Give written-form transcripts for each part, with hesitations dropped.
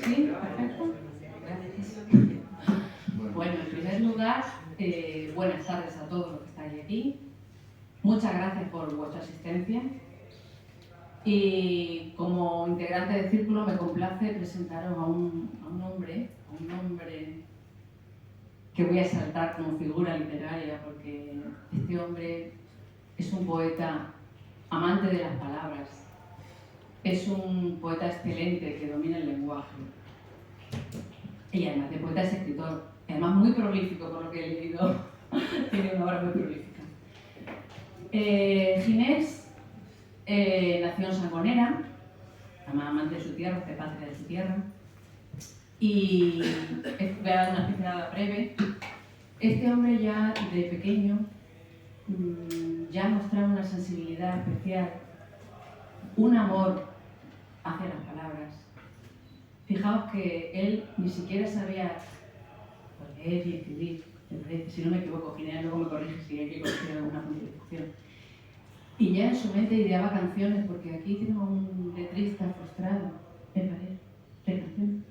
¿Sí? Perfecto. Gracias. Bueno, en primer lugar, buenas tardes a todos los que estáis aquí. Muchas gracias por vuestra asistencia. Y como integrante del círculo me complace presentaros a un hombre que voy a exaltar como figura literaria, porque este hombre es un poeta amante de las palabras, es un poeta excelente que domina el lenguaje y además de poeta es escritor, además muy prolífico por lo que he leído, tiene una obra muy prolífica. Ginés nació en Sangonera, amante de su tierra, de patria de su tierra, y voy a dar una pincelada breve. Este hombre ya de pequeño ya mostraba una sensibilidad especial, un amor hacia las palabras. Fijaos que él ni siquiera sabía leer y escribir, me parece, si no me equivoco, Ginés luego me corrige si hay que corregir alguna puntuación. Y ya en su mente ideaba canciones, porque aquí tengo un letrista frustrado, me parece, de canciones.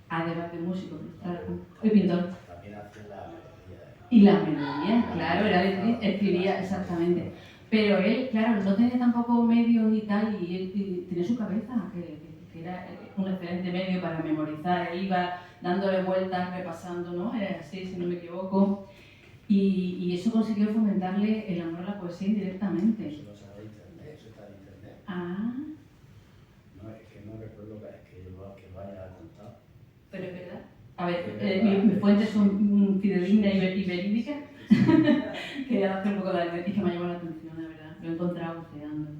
Además de músico frustrado, y pintor. También hacía la melodía. Y la melodía, claro, era letrista, escribía exactamente. Pero él, claro, no tenía tampoco medios y tal, y tenía su cabeza, que era un excelente medio para memorizar. Él iba dándole vueltas, repasando, ¿no? Era así, si no me equivoco. Y eso consiguió fomentarle el amor a la poesía indirectamente. Eso lo sabe internet, eso está en internet. Ah. No, es que no recuerdo que lo haya contado. Pero es verdad. A ver, mis fuentes son fidedignas y verídicas. Quería hacer un poco de análisis que me ha llamado la atención, la verdad. Lo he encontrado buceando.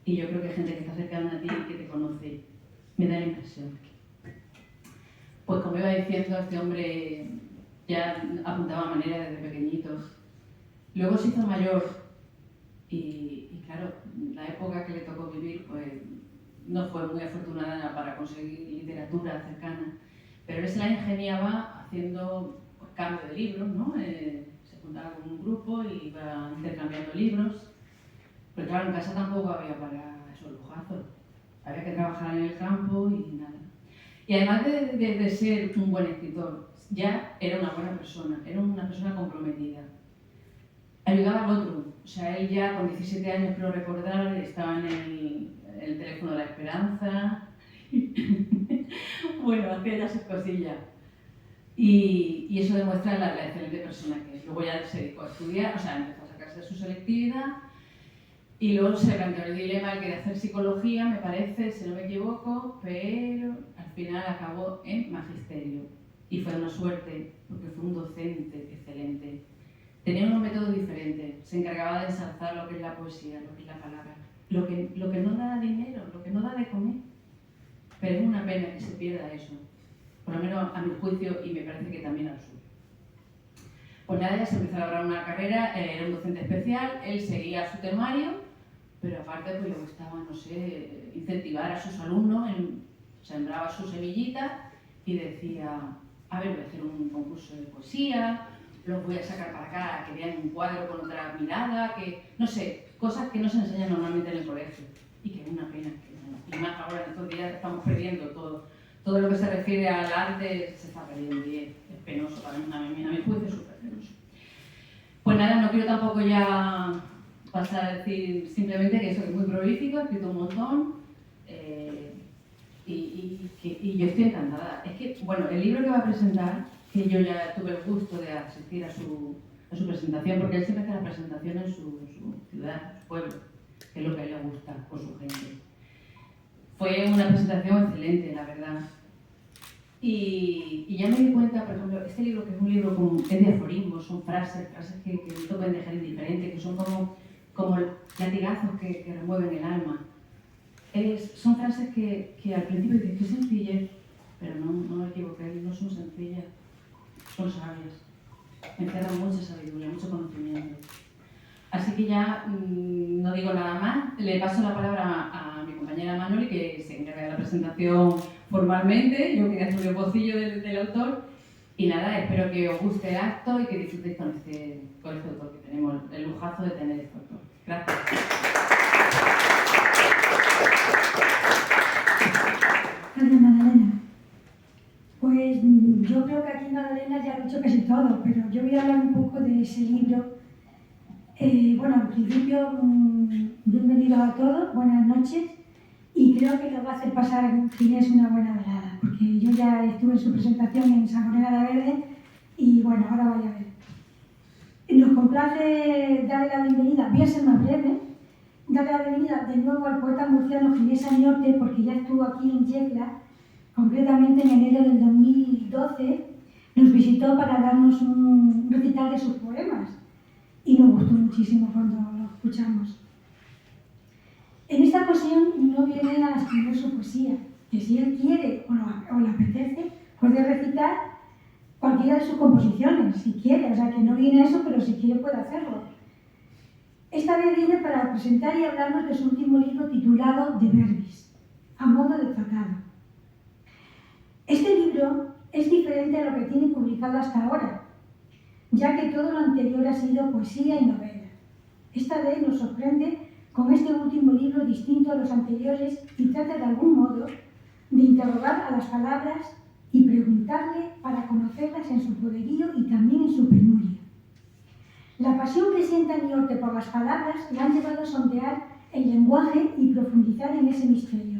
Y yo creo que hay gente que está cercana a ti y que te conoce. Me da la impresión. Pues como iba diciendo, este hombre ya apuntaba manera desde pequeñitos. Luego se hizo mayor y claro, la época que le tocó vivir pues no fue muy afortunada para conseguir literatura cercana, pero él se la ingeniaba haciendo pues, cambio de libros, ¿no? Se juntaba con un grupo y iba intercambiando libros, pero claro, en casa tampoco había para esos lujazos, había que trabajar en el campo y nada. Y además de ser un buen escritor, ya era una buena persona, era una persona comprometida. Ayudaba al otro, o sea, él ya con 17 años, creo recordar, estaba en el teléfono de la esperanza, bueno, hacía ya sus cosillas. Y eso demuestra la excelente persona que es. Luego ya se dedicó a estudiar, o sea, empezó a sacarse su selectividad, y luego se le planteó el dilema, el quería hacer psicología, me parece, si no me equivoco, pero al final acabó en magisterio. Y fue una suerte, porque fue un docente excelente. Tenía unos métodos diferentes, se encargaba de ensalzar lo que es la poesía, lo que es la palabra, lo que no da dinero, lo que no da de comer. Pero es una pena que se pierda eso, por lo menos a mi juicio y me parece que también al suyo. Pues nada, ya se empezó a lograr una carrera, era un docente especial, él seguía su temario, pero aparte pues le gustaba, no sé, incentivar a sus alumnos, él sembraba su semillita y decía, a ver, voy a hacer un concurso de poesía, los voy a sacar para acá, que vean un cuadro con otra mirada, que, no sé, cosas que no se enseñan normalmente en el colegio y que es una pena. Y más ahora en estos días estamos perdiendo todo. Todo lo que se refiere al arte se está perdiendo y es penoso para mí, a mi juicio es súper penoso. Pues nada, no quiero tampoco ya pasar a decir simplemente que eso que es muy prolífico, he escrito un montón y yo estoy encantada. Es que, bueno, el libro que va a presentar, que yo ya tuve el gusto de asistir a su presentación, porque él siempre hace la presentación en su ciudad, en su pueblo, que es lo que a él le gusta, con su gente. Fue una presentación excelente, la verdad. Y ya me di cuenta, por ejemplo, este libro, que es un libro es de aforismos, son frases que no te pueden dejar indiferente, que son como latigazos que remueven el alma. Son frases que al principio dices, qué sencillez, pero no me equivoqué, no son sencillas, son sabias. Encierran mucha sabiduría, mucho conocimiento. Así que ya no digo nada más, le paso la palabra a mi compañera Manoli, que se encarga de la presentación formalmente. Yo quería hacer un esbozillo del autor y nada, espero que os guste el acto y que disfrutéis con este autor, que tenemos el lujazo de tener este autor. Gracias. Gracias, Magdalena. yo voy a hablar un poco de ese libro. Bueno, en principio, bienvenidos a todos, buenas noches, y creo que les va a hacer pasar Ginés una buena velada, porque yo ya estuve en su presentación en Sangonera de Verde, y bueno, ahora vaya a ver. Nos complace darle la bienvenida, voy a ser más breve, darle la bienvenida de nuevo al poeta murciano Ginés Aniorte, porque ya estuvo aquí en Yecla, concretamente en enero del 2012, nos visitó para darnos un recital de sus poemas y nos gustó muchísimo cuando lo escuchamos. En esta ocasión no viene a escribir su poesía, que si él quiere o le apetece, puede recitar cualquiera de sus composiciones, si quiere, o sea que no viene a eso, pero si quiere puede hacerlo. Esta vez viene para presentar y hablarnos de su último libro titulado De Verbis, a modo de tratado. Este libro es diferente a lo que tiene publicado hasta ahora, ya que todo lo anterior ha sido poesía y novela. Esta vez nos sorprende con este último libro distinto a los anteriores y trata de algún modo de interrogar a las palabras y preguntarle para conocerlas en su poderío y también en su penuria. La pasión que siente Aniorte por las palabras le han llevado a sondear el lenguaje y profundizar en ese misterio.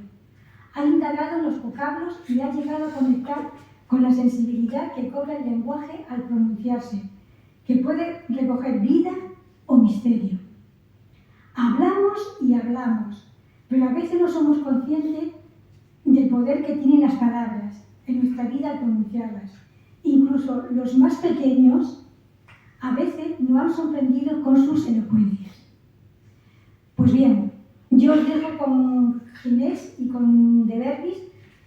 Ha indagado en los vocablos y ha llegado a conectar con la sensibilidad que cobra el lenguaje al pronunciarse, que puede recoger vida o misterio. Hablamos y hablamos, pero a veces no somos conscientes del poder que tienen las palabras en nuestra vida al pronunciarlas. Incluso los más pequeños a veces nos han sorprendido con sus elocuencias. Pues bien, yo os dejo con Ginés y con De Verbis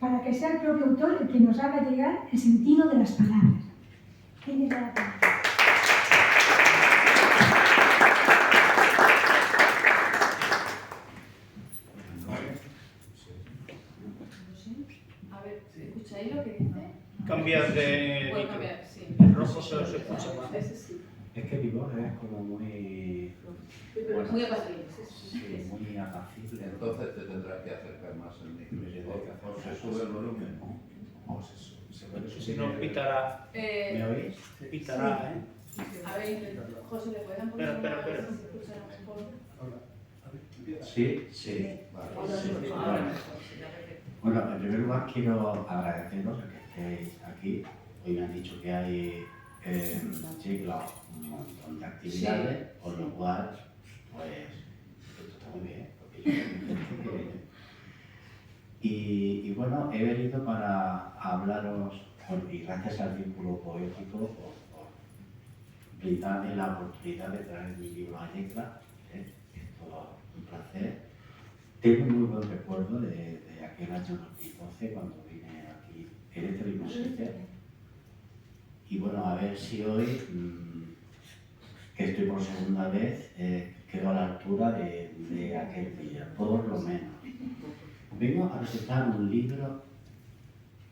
para que sea el propio autor el que nos haga llegar el sentido de las palabras. ¿Quién es la palabra? A ver, ¿escucháis lo que dice? Cambiar de Puedo micro. cambiar, sí. El rojo pero se escucha más. Ese sí. Es que mi voz es como muy... Pero muy apacible. Sí, muy apacible. Entonces te tendrás que acercar más al micro. O se sube el volumen. O se puede subir. Si no, pitará. ¿Me oís? Pitará, ¿eh? A ver, José, ¿le pueden poner Espera. una vez si se escucha mejor? Sí, sí. Vale. Sí, Ahora bueno. mejor, sí, ya perfecto. Bueno, en primer lugar quiero agradeceros el que estéis aquí. Hoy me han dicho que hay en Yecla un montón de actividades, Sí, por lo sí. cual, pues, esto está muy bien, porque yo tengo gente que... Y bueno, he venido para hablaros, y gracias al vínculo poético, por brindarme la oportunidad de traer mi libro a Yecla. Es todo un placer. Tengo un muy buen recuerdo de aquel año 2012 cuando vine aquí en este mismo sitio. Y bueno, a ver si hoy, que estoy por segunda vez, quedo a la altura de aquel día, por lo menos. Vengo a presentar un libro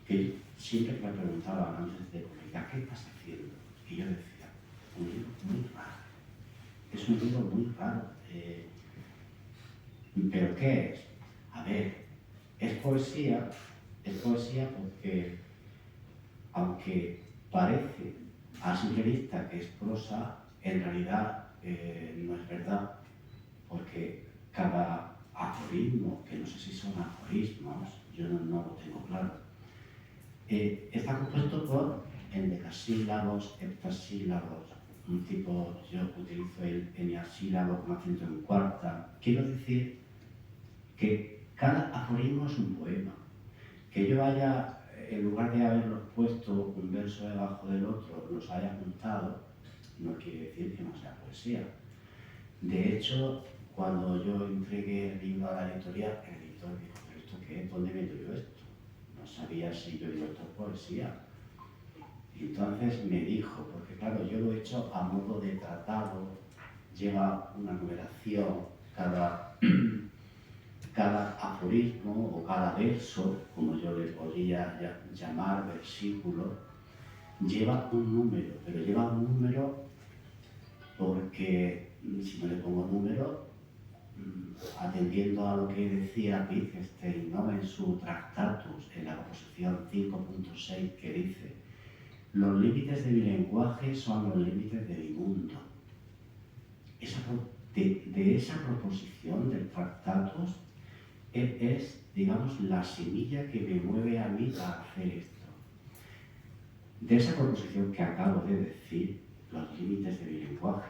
que siempre me preguntaban antes de publicar, ¿qué estás haciendo? Y yo decía, un libro muy raro. Es un libro muy raro. ¿Pero qué es? A ver, es poesía porque, aunque parece a simple vista que es prosa, en realidad no es verdad, porque cada aforismo, que no sé si son aforismos, yo no lo tengo claro, está compuesto por endecasílabos, heptasílabos, un tipo, yo utilizo el eneasílabo con acento en cuarta. Quiero decir que cada aforismo es un poema. Que yo haya, en lugar de haberlos puesto un verso debajo del otro, los haya juntado, no quiere decir que no sea poesía. De hecho, cuando yo entregué el libro a la editorial, el editor dijo, ¿pero esto qué es? ¿Dónde meto yo esto? No sabía si yo digo, esto es poesía. Y entonces me dijo, porque claro, yo lo he hecho a modo de tratado, lleva una numeración, cada aforismo o cada verso, como yo le podría llamar versículo, lleva un número, pero lleva un número porque, si no le pongo número, atendiendo a lo que decía Wittgenstein, ¿no?, en su Tractatus, en la proposición 5.6, que dice los límites de mi lenguaje son los límites de mi mundo. De esa proposición del Tractatus es, digamos, la semilla que me mueve a mí a hacer esto. De esa proposición que acabo de decir, los límites de mi lenguaje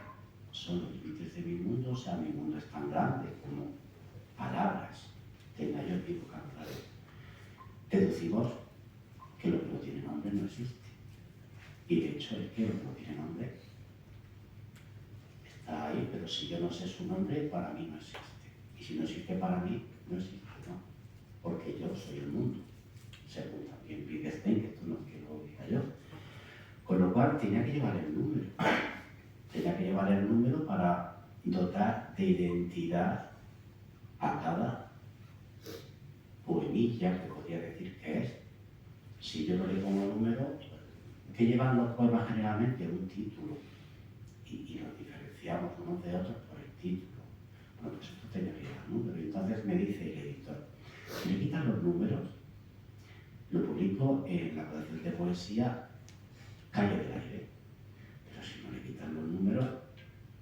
son los límites de mi mundo, o sea, mi mundo es tan grande como palabras tenga yo mi vocabulario. Deducimos que lo que no tiene nombre no existe. Y de hecho es que lo que no tiene nombre está ahí, pero si yo no sé su nombre, para mí no existe. Y si no existe para mí, no existe, ¿no? Porque yo soy el mundo, según también Wittgenstein, que esto no es que lo diga yo. Con lo cual tenía que llevar el número. Tenía que llevar el número para dotar de identidad a cada poemilla, que podría decir que es. Si yo no le pongo número, ¿qué llevan los poemas generalmente? Un título. Y los diferenciamos unos de otros por el título. Bueno, pues esto tenía que llevar número. Y entonces me dice el editor, si le quitan los números, lo publico en la colección de poesía Calle del Aire. Pero si no le quitan los números,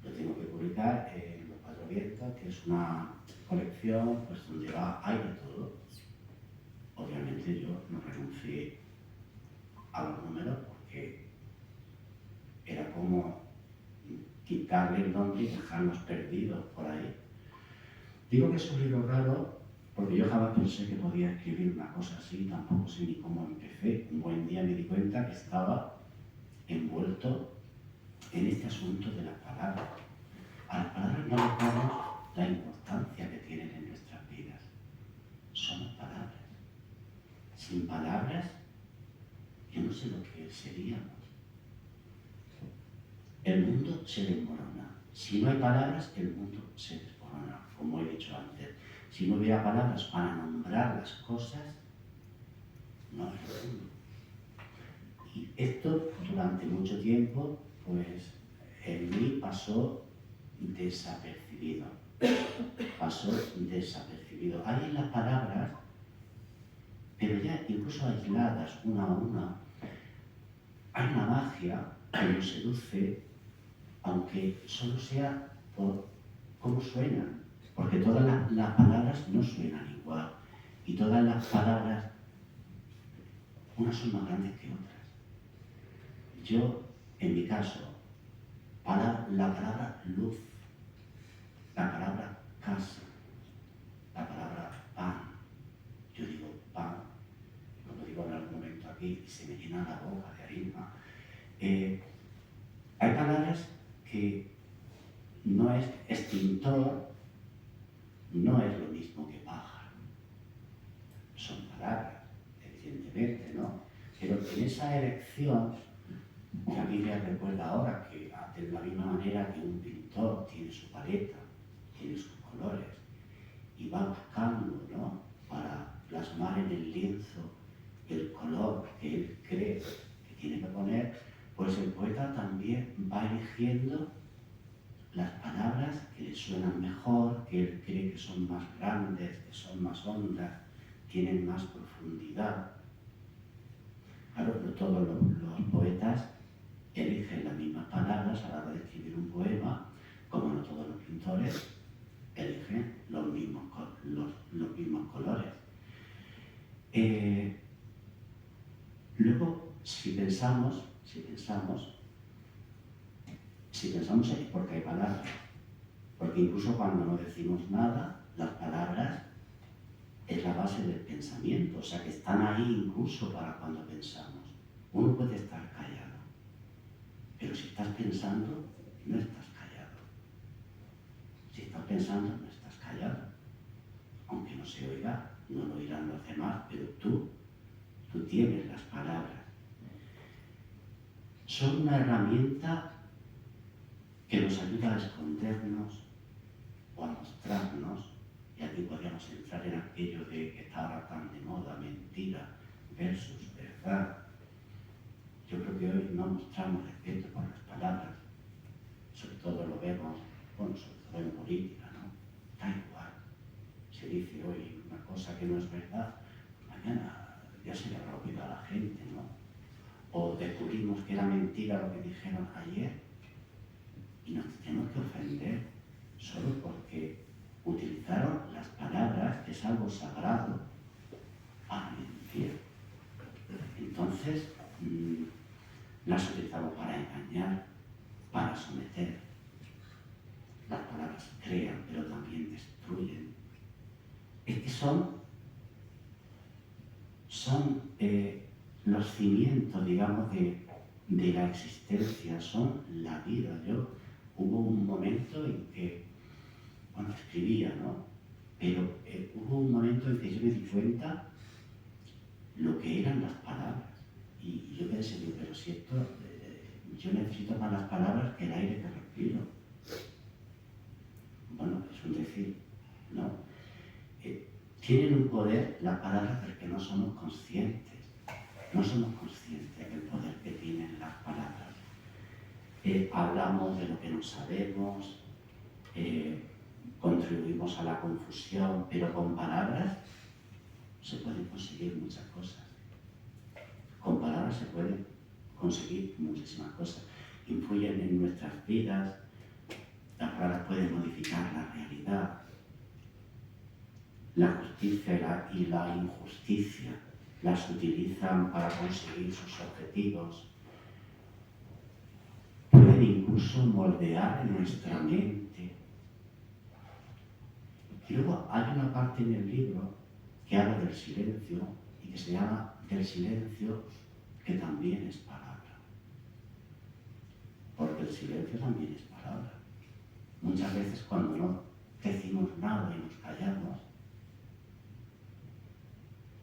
lo tengo que publicar en Los Cuatro Vientos, que es una colección pues, donde hay de todo. Obviamente yo no renuncié a los números porque era como quitarle el nombre y dejarnos perdidos por ahí. Digo que es un libro raro porque yo jamás pensé que podía escribir una cosa así, tampoco sé ni cómo empecé. Un buen día me di cuenta que estaba envuelto en este asunto de las palabras. A las palabras no les damos la importancia que tienen en nuestras vidas. Somos palabras. Sin palabras, yo no sé lo que seríamos. El mundo se desmorona. Si no hay palabras, el mundo se desmorona, como he dicho antes. Si no hubiera palabras para nombrar las cosas, no hay mundo. Y esto, durante mucho tiempo, pues en mí pasó desapercibido. Pasó desapercibido. Hay en las palabras, pero ya incluso aisladas, una a una, hay una magia que nos seduce, aunque solo sea por cómo suenan, porque todas las palabras no suenan igual, y todas las palabras, unas son más grandes que otras. Yo, en mi caso, la palabra luz, la palabra casa, la palabra pan, yo digo pan, como digo en algún momento aquí, y se me llena la boca de harina. Hay palabras que no es extintor, no es lo mismo que pájaro. Son palabras, evidentemente, ¿no? Pero en esa elección, que a mí me recuerda ahora que de la misma manera que un pintor tiene su paleta, tiene sus colores, y va buscando, ¿no?, para plasmar en el lienzo el color que él cree que tiene que poner, pues el poeta también va eligiendo las palabras que le suenan mejor, que él cree que son más grandes, que son más hondas, tienen más profundidad. Claro, no todos los poetas eligen las mismas palabras a la hora de escribir un poema, como no todos los pintores eligen los mismos colores. Luego, si pensamos es porque hay palabras, porque incluso cuando no decimos nada, las palabras es la base del pensamiento, o sea que están ahí incluso para cuando pensamos. Uno puede estar callado, pero si estás pensando, no estás callado. Si estás pensando, no estás callado. Aunque no se oiga, no lo oirán los demás, pero tú tienes las palabras. Son una herramienta que nos ayuda a escondernos o a mostrarnos, y aquí podríamos entrar en aquello de que está ahora tan de moda, mentira versus verdad. Yo creo que hoy no mostramos respeto por las palabras, sobre todo lo vemos, bueno, sobre todo en política, ¿no? Da igual, se dice hoy una cosa que no es verdad, mañana ya se le habrá olvidado a la gente, ¿no? o descubrimos que era mentira lo que dijeron ayer y nos tenemos que ofender solo porque utilizaron las palabras, que es algo sagrado, para mentir. Entonces, las utilizamos para engañar, para someter. Las palabras crean, pero también destruyen. Es que son los cimientos, digamos, de la existencia, son la vida. Hubo un momento en que, bueno, escribía, ¿no? Pero hubo un momento en que yo me di cuenta lo que eran las palabras. Y yo pensé, pero si esto, yo necesito más las palabras que el aire que respiro. Bueno, es un decir, ¿no? Tienen un poder las palabras porque no somos conscientes. No somos conscientes del poder que tienen las palabras. Hablamos de lo que no sabemos, contribuimos a la confusión, pero con palabras se pueden conseguir muchas cosas. Con palabras se pueden conseguir muchísimas cosas. Influyen en nuestras vidas, las palabras pueden modificar la realidad, la justicia y la injusticia las utilizan para conseguir sus objetivos. Pueden incluso moldear nuestra mente. Y luego hay una parte en el libro que habla del silencio y que se llama del silencio que también es palabra. Porque el silencio también es palabra. Muchas veces cuando no decimos nada y nos callamos,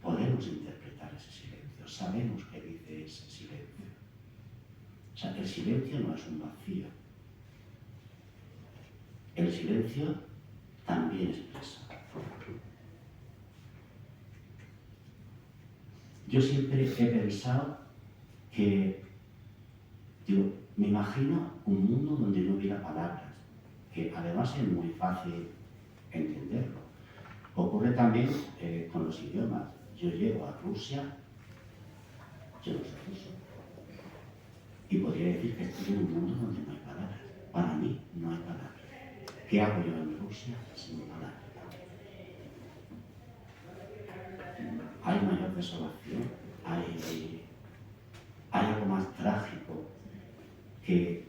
podemos interpretar ese silencio, sabemos qué dice ese silencio. O sea, el silencio no es un vacío. El silencio también expresa. Yo siempre he pensado que, me imagino un mundo donde no hubiera palabras, que además es muy fácil entenderlo. Ocurre también con los idiomas. Yo llego a Rusia, yo no sé ruso, y podría decir que estoy en un mundo donde no hay palabras. Para mí no hay palabras. ¿Qué hago yo en Rusia sin palabras? Hay mayor desolación, hay algo más trágico que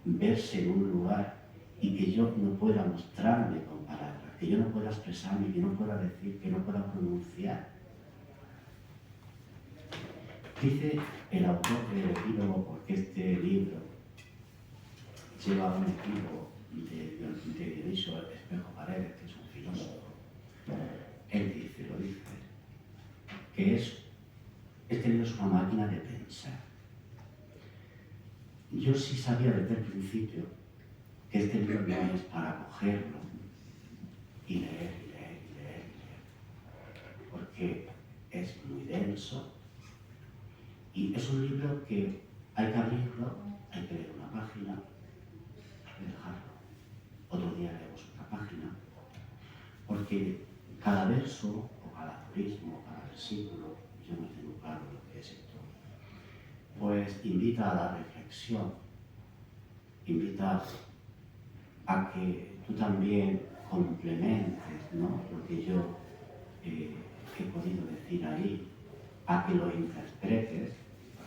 verse en un lugar y que yo no pueda mostrarme con palabras, que yo no pueda expresarme, que no pueda decir, que no pueda pronunciar. Dice el autor del epílogo, porque este libro lleva un epílogo de Dionisio Espejo Paredes, que es un filósofo. Él dice, que este libro es una máquina de pensar. Yo sí sabía desde el principio que este libro no es para cogerlo y leer, porque es muy denso y es un libro que hay que abrirlo, hay que leer una página, hay que dejarlo. Otro día leemos otra página, porque cada verso o cada aforismo o cada versículo, yo no tengo claro lo que es esto, pues invita a la reflexión, invita a que tú también complementes, ¿no?, lo que yo he podido decir ahí, a que lo interpretes,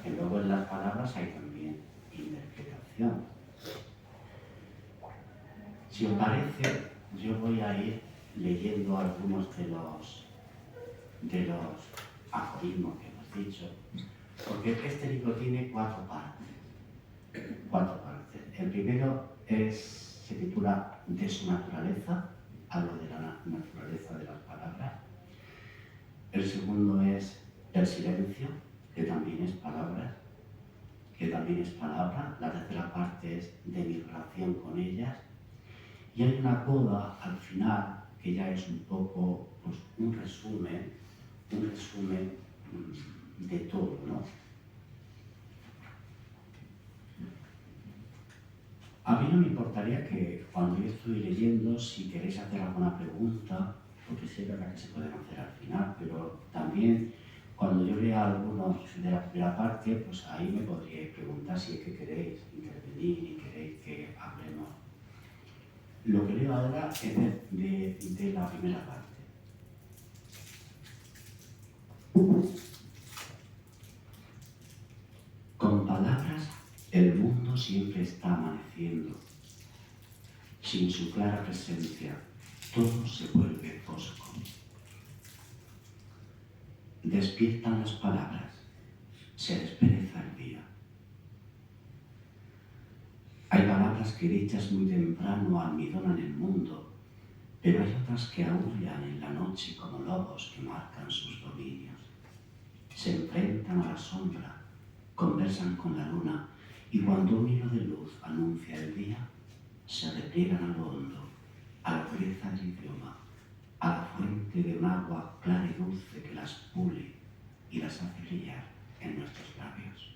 que luego en las palabras hay también interpretación. Si os parece, yo voy a ir leyendo algunos de los aforismos que hemos dicho, porque este libro tiene cuatro partes. El primero se titula De su naturaleza, hablo de la naturaleza de las palabras. El segundo es El silencio, que también es palabra. La tercera parte es de mi relación con ellas. Y hay una coda al final que ya es un poco, pues, un resumen de todo, ¿no? A mí no me importaría que cuando yo estoy leyendo, si queréis hacer alguna pregunta, porque sé que se pueden hacer al final, pero también cuando yo lea lea algunos de la primera parte, pues ahí me podríais preguntar si es que queréis intervenir y queréis que hablemos. Lo que leo ahora es de la primera parte. Con palabras, el mundo siempre está amaneciendo. Sin su clara presencia, todo se vuelve fosco. Despiertan las palabras, se despereza el día. Hay palabras que dichas muy temprano almidonan el mundo, pero hay otras que aúllan en la noche como lobos que marcan sus dominios. Se enfrentan a la sombra, conversan con la luna, y cuando un hilo de luz anuncia el día, se repliegan a lo hondo, a la pureza del idioma, a la fuente de un agua clara y dulce que las pule y las hace brillar en nuestros labios.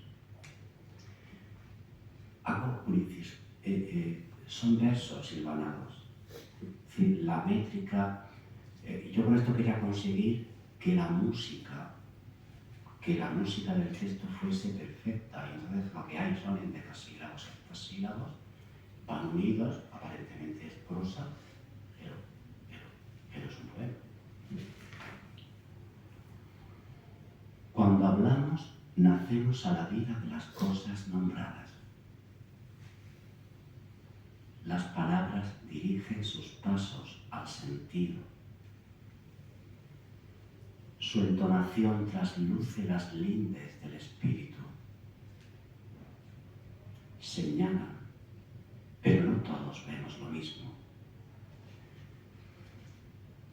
Hago un inciso. Son versos silvanados. Es decir, la métrica, yo con esto quería conseguir que la música del texto fuese perfecta, y entonces lo que hay son endecasílabos. Heptasílabos van unidos, aparentemente es prosa, pero es un poema. Cuando hablamos, nacemos a la vida de las cosas nombradas. Las palabras dirigen sus pasos al sentido. Su entonación trasluce las lindes del espíritu. Señalan, pero no todos vemos lo mismo.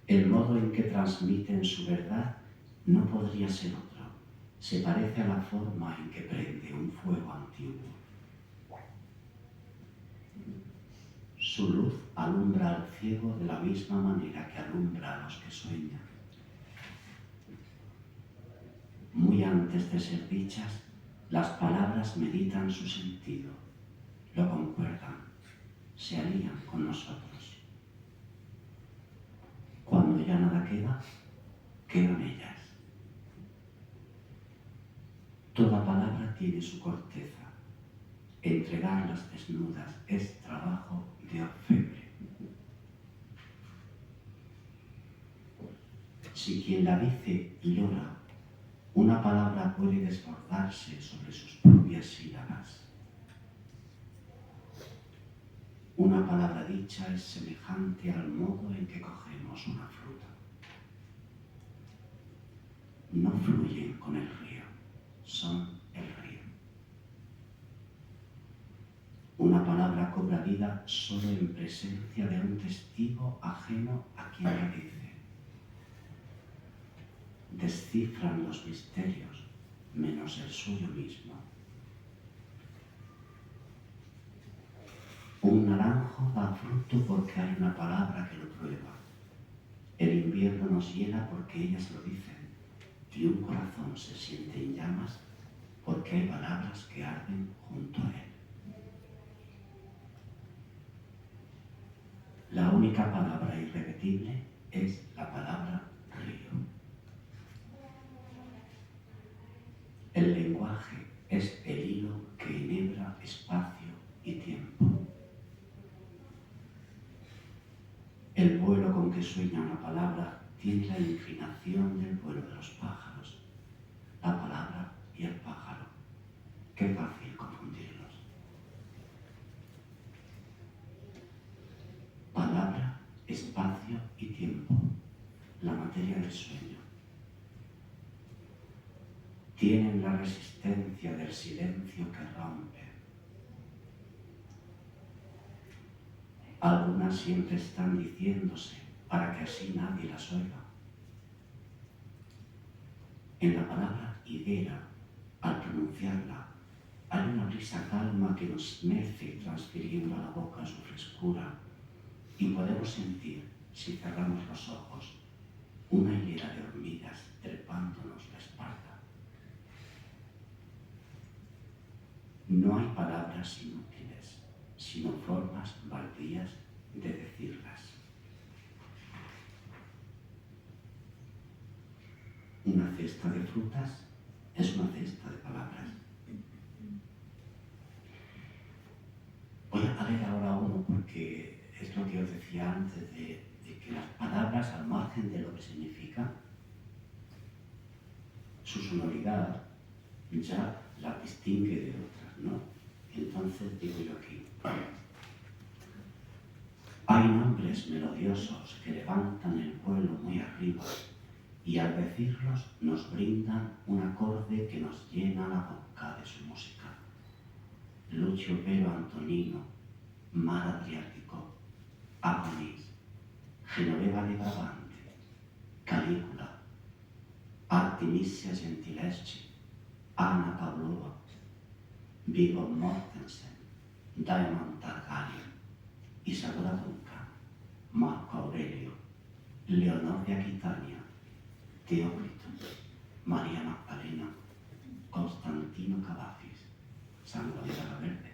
El modo en que transmiten su verdad no podría ser otro. Se parece a la forma en que prende un fuego antiguo. Su luz alumbra al ciego de la misma manera que alumbra a los que sueñan. Muy antes de ser dichas, las palabras meditan su sentido, lo concuerdan, se alían con nosotros. Cuando ya nada queda, quedan ellas. Toda palabra tiene su corteza. Entregarlas desnudas es trabajo de orfebre. Si quien la dice llora, una palabra puede desbordarse sobre sus propias sílabas. Una palabra dicha es semejante al modo en que cogemos una fruta. No fluyen con el río, son el río. Una palabra cobra vida solo en presencia de un testigo ajeno a quien la dice. Descifran los misterios, menos el suyo mismo. Un naranjo da fruto porque hay una palabra que lo prueba. El invierno nos hiela porque ellas lo dicen, y un corazón se siente en llamas porque hay palabras que arden junto a él. La única palabra irrepetible es la palabra río. El lenguaje es el hilo que enhebra espacio y tiempo. El vuelo con que sueña una palabra tiene la inclinación del vuelo de los pájaros. La palabra y el pájaro. Qué fácil confundirlos. Palabra, espacio y tiempo. La materia del sueño. Tienen la resistencia del silencio que rompe. Algunas siempre están diciéndose para que así nadie las oiga. En la palabra higuera, al pronunciarla, hay una brisa calma que nos mece transfiriendo a la boca su frescura y podemos sentir, si cerramos los ojos, una hilera de hormigas trepándonos la espalda. No hay palabras inútiles, sino formas baldías de decirlas. Una cesta de frutas es una cesta de palabras. Voy a leer ahora uno porque es lo que os decía antes de que las palabras, al margen de lo que significan, su sonoridad ya las distingue de otras, ¿no? Entonces digo yo aquí, hay nombres melodiosos que levantan el vuelo muy arriba y al decirlos nos brindan un acorde que nos llena la boca de su música. Lucio Pero Antonino, Mar Adriático, Agonis, Genoveva de Brabante, Calígula, Artemisia Gentileschi, Anna Pavlova, Viggo Mortensen, Diamond Targaryen, Isadora Duncan, Marco Aurelio, Leonor de Aquitania, Teócrito, María Magdalena, Constantino Cavafis, San Gonzalo Verde,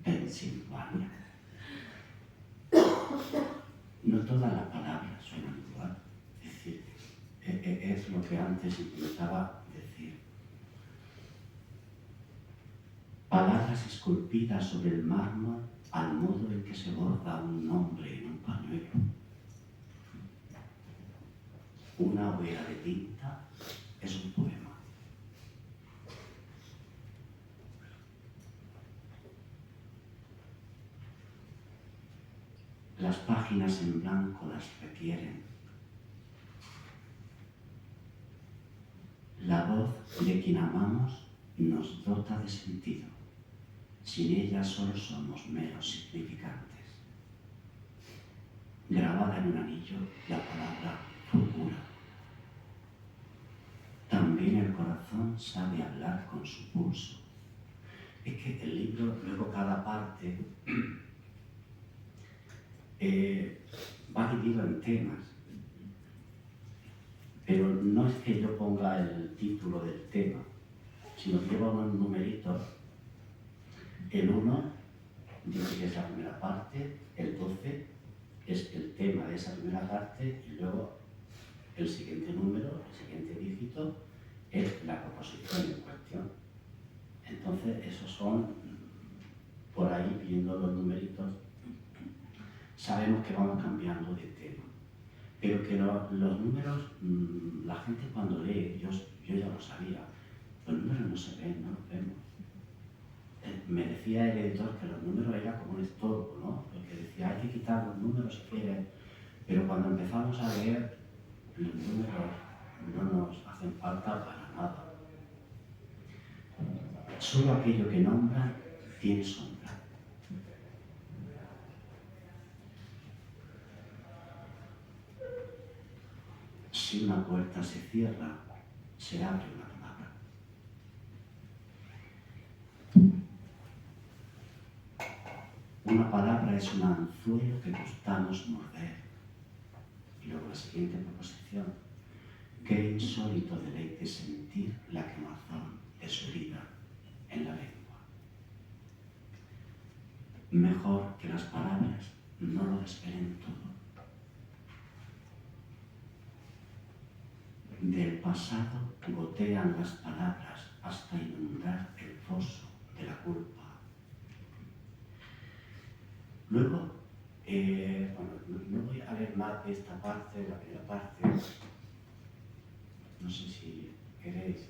Pensilvania. No todas las palabras suenan igual. Es decir, es lo que antes intentaba decir. Palabras esculpidas sobre el mármol al modo en que se borda un nombre en un pañuelo. Una hoguera de tinta es un poema. Las páginas en blanco las requieren. La voz de quien amamos nos dota de sentido. Sin ella solo somos meros significantes. Grabada en un anillo, la palabra fulgura. También el corazón sabe hablar con su pulso. Es que el libro, luego cada parte, va dividido en temas. Pero no es que yo ponga el título del tema, sino que lleva unos numeritos. El 1 dice que es la primera parte, el 12 es el tema de esa primera parte y luego el siguiente número, el siguiente dígito, es la proposición en cuestión. Entonces, esos son, por ahí, viendo los numeritos, sabemos que vamos cambiando de tema. Pero que los números, la gente cuando lee, yo ya lo sabía, los números no se ven, no los vemos. Me decía el editor que los números era como un estorbo, ¿no? Porque decía, hay que quitar los números si quieren, pero cuando empezamos a leer, los números no nos hacen falta para nada. Solo aquello que nombra tiene sombra. Si una puerta se cierra, se abre una palabra. Una palabra es un anzuelo que gustamos morder. Y luego la siguiente proposición. Qué insólito deleite sentir la quemazón de su herida en la lengua. Mejor que las palabras no lo desvelen todo. Del pasado gotean las palabras hasta inundar el foso de la culpa. Luego, no voy a leer más de esta parte, de la primera parte. No sé si queréis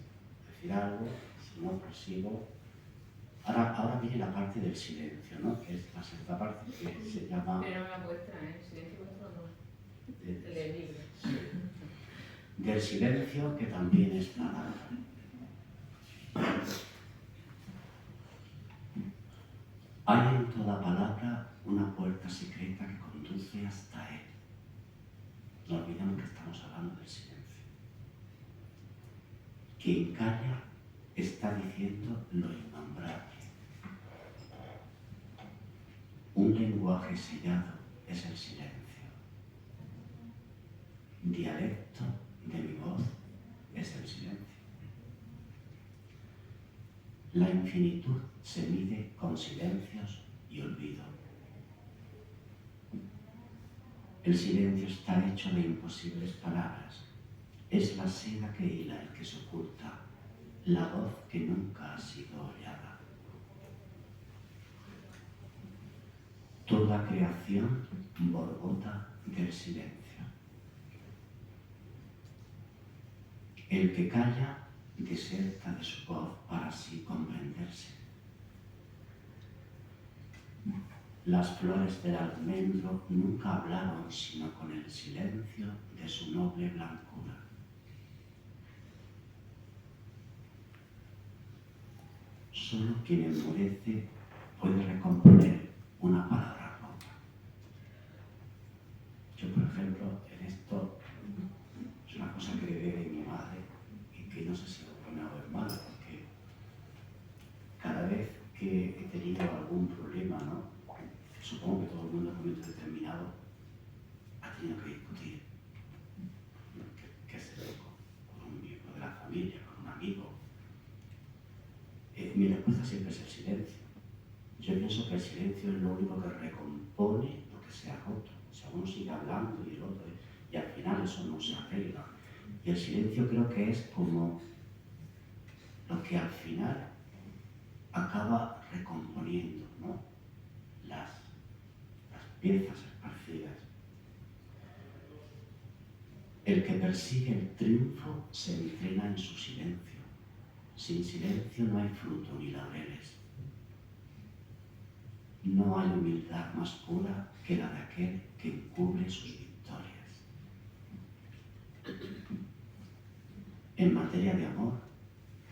decir algo, si no, prosigo. Ahora viene la parte del silencio, ¿no? Que es la segunda parte que se llama... Pero no la vuestra, ¿eh? Silencio vuestro no. El libro. Del silencio, que también es palabra. Hay en toda palabra una puerta secreta que conduce hasta él. No olvidemos que estamos hablando del silencio. Quien calla está diciendo lo innombrable. Un lenguaje sellado es el silencio. Dialecto de mi voz es el silencio. La infinitud se mide con silencios y olvido. El silencio está hecho de imposibles palabras. Es la seda que hila el que se oculta. la voz que nunca ha sido hollada. Toda creación borbota del silencio. El que calla deserta de su voz para así comprenderse. Las flores del almendro nunca hablaron sino con el silencio de su noble blancura. Solo quien enmudece puede recomponer una palabra rota. Yo, por ejemplo, en esto es una cosa que heredé de mi madre y que no sé si es buena o es mala, porque cada vez que he tenido algún problema, ¿no? Supongo que todo el mundo en un momento determinado ha tenido que discutir, qué sé yo, con un miembro de la familia, con un amigo. Mi respuesta siempre es el silencio. Yo pienso que el silencio es lo único que recompone lo que se ha roto. O sea, uno sigue hablando y el otro, y al final eso no se arregla. Y el silencio creo que es como lo que al final acaba recomponiendo, ¿no? Las piezas esparcidas. El que persigue el triunfo se entrena en su silencio. Sin silencio no hay fruto ni laureles. No hay humildad más pura que la de aquel que encubre sus victorias. En materia de amor,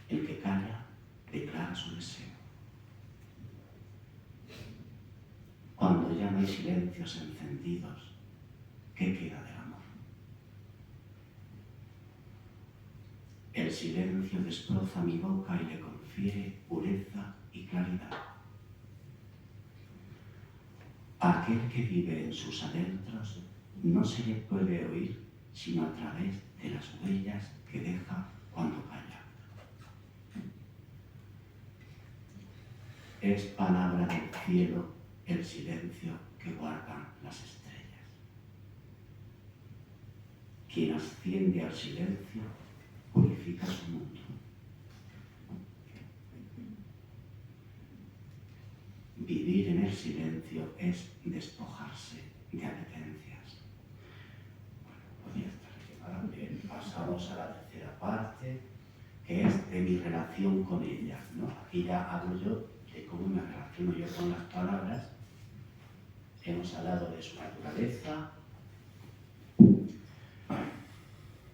el que calla declara su deseo. Cuando ya no hay silencios encendidos, ¿qué queda del amor? El silencio destroza mi boca y le confiere pureza y claridad. A aquel que vive en sus adentros no se le puede oír sino a través de las huellas que deja cuando calla. Es palabra del cielo el silencio que guardan las estrellas. Quien asciende al silencio purifica su mundo. Vivir en el silencio es despojarse de apetencias. Bueno, podría estar aquí. Ahora bien, pasamos a la tercera parte, que es de mi relación con ellas, ¿no? Aquí ya hablo yo de cómo me relaciono yo con las palabras. Hemos hablado de su naturaleza.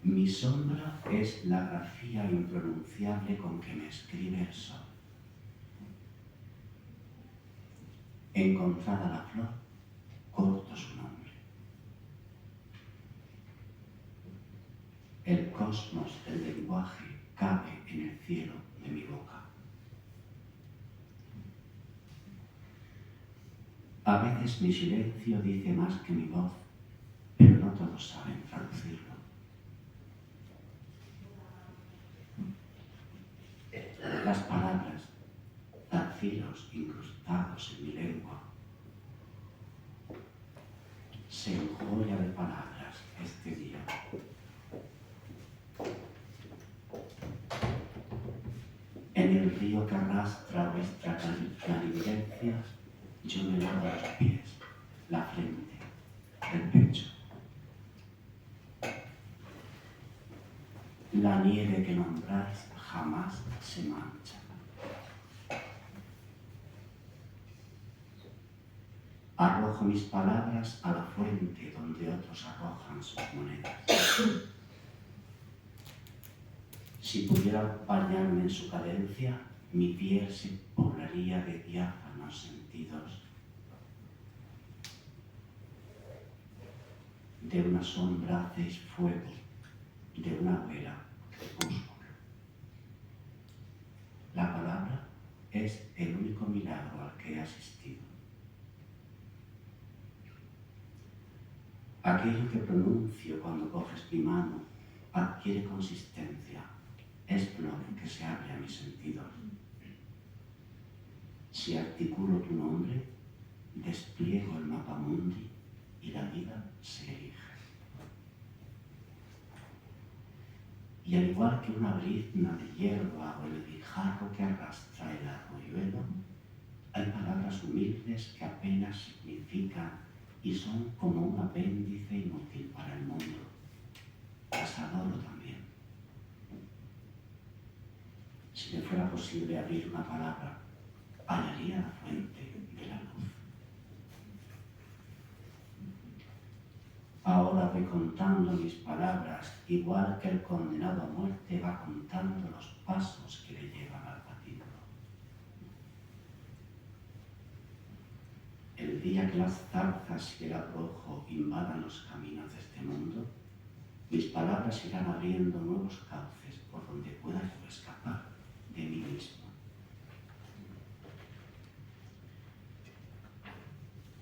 Mi sombra es la grafía impronunciable con que me escribe el sol. Encontrada la flor, corto su nombre. El cosmos del lenguaje cabe en el cielo de mi boca. A veces mi silencio dice más que mi voz, pero no todos saben traducirlo. Las palabras, zafiros incrustados en mi lengua. Se enjolla de palabras este día. En el río que arrastra vuestra clarividencia, yo me lavo los pies, la frente, el pecho. La nieve que nombráis jamás se mancha. Arrojo mis palabras a la fuente donde otros arrojan sus monedas. Si pudiera bañarme en su cadencia, mi piel se poblaría de diáfanos sentidos. De una sombra hacéis fuego, de una vela crepúsculo. La palabra es el único milagro al que he asistido. Aquello que pronuncio cuando coges mi mano adquiere consistencia, es flor que se abre a mis sentidos. Si articulo tu nombre, despliego el mapamundi y la vida se erige. Y al igual que una brizna de hierba o el guijarro que arrastra el arroyuelo, hay palabras humildes que apenas significan y son como un apéndice inútil para el mundo. Las adoro también. Si me fuera posible abrir una palabra, hallaría la fuente de la luz. Ahora voy contando mis palabras, igual que el condenado a muerte va contando los pasos que le llevan al patíbulo. El día que las zarzas y el abrojo invadan los caminos de este mundo, mis palabras irán abriendo nuevos cauces por donde pueda yo escapar de mí mismo.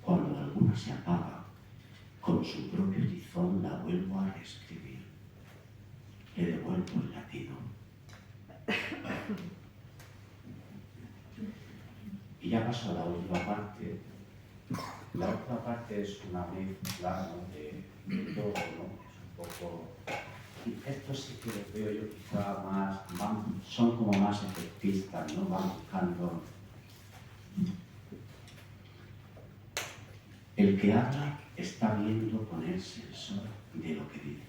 Cuando alguna se apaga, con su propio tizón la vuelvo a reescribir. Le devuelvo el latido. Y ya paso a la última parte. La última parte es una mezcla, ¿no?, de todo, ¿no? Es un poco... Y esto sí que lo veo yo quizá más... son como más efectistas, ¿no? Van buscando... El que habla está viendo ponerse el sol de lo que dice.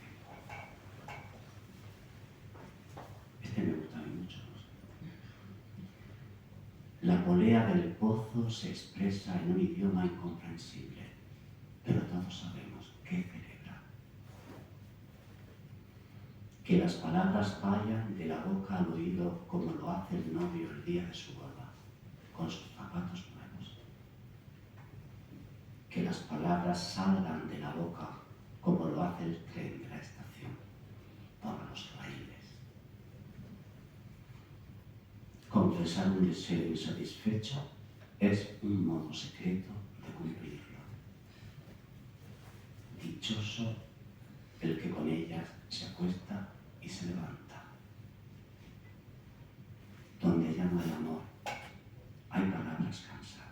Este me gusta a mí mucho, ¿no? La polea del pozo se expresa en un idioma incomprensible, pero todos sabemos qué celebra. Que las palabras vayan de la boca al oído como lo hace el novio el día de su boda, con sus zapatos nuevos. Que las palabras salgan de la boca como lo hace el tren de la estación, por los raíles. Confesar un deseo insatisfecho es un modo secreto de cumplirlo. Dichoso el que con ellas se acuesta y se levanta. Donde ya no hay amor, hay palabras cansadas.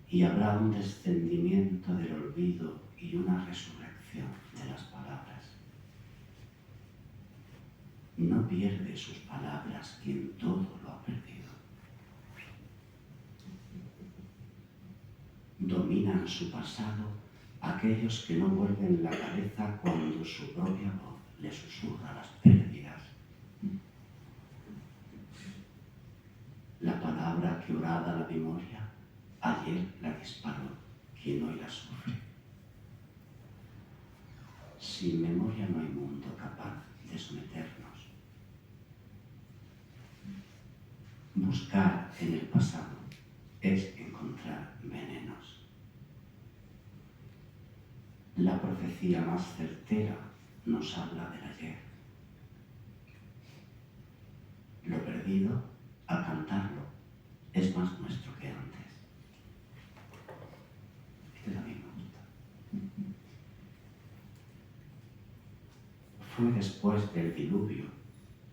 Y habrá un descendimiento del olvido y una resurrección de las palabras. No pierde sus palabras quien todo lo ha perdido. Dominan su pasado aquellos que no vuelven la cabeza cuando su propia voz le susurra las pérdidas. La palabra que orada la memoria, ayer la disparó quien hoy la sufre. Sin memoria no hay mundo capaz de someternos. Buscar en el pasado es encontrar venenos. La profecía más certera nos habla del ayer. Lo perdido, al cantarlo, es más nuestro que antes. Este también me gusta. Fue después del diluvio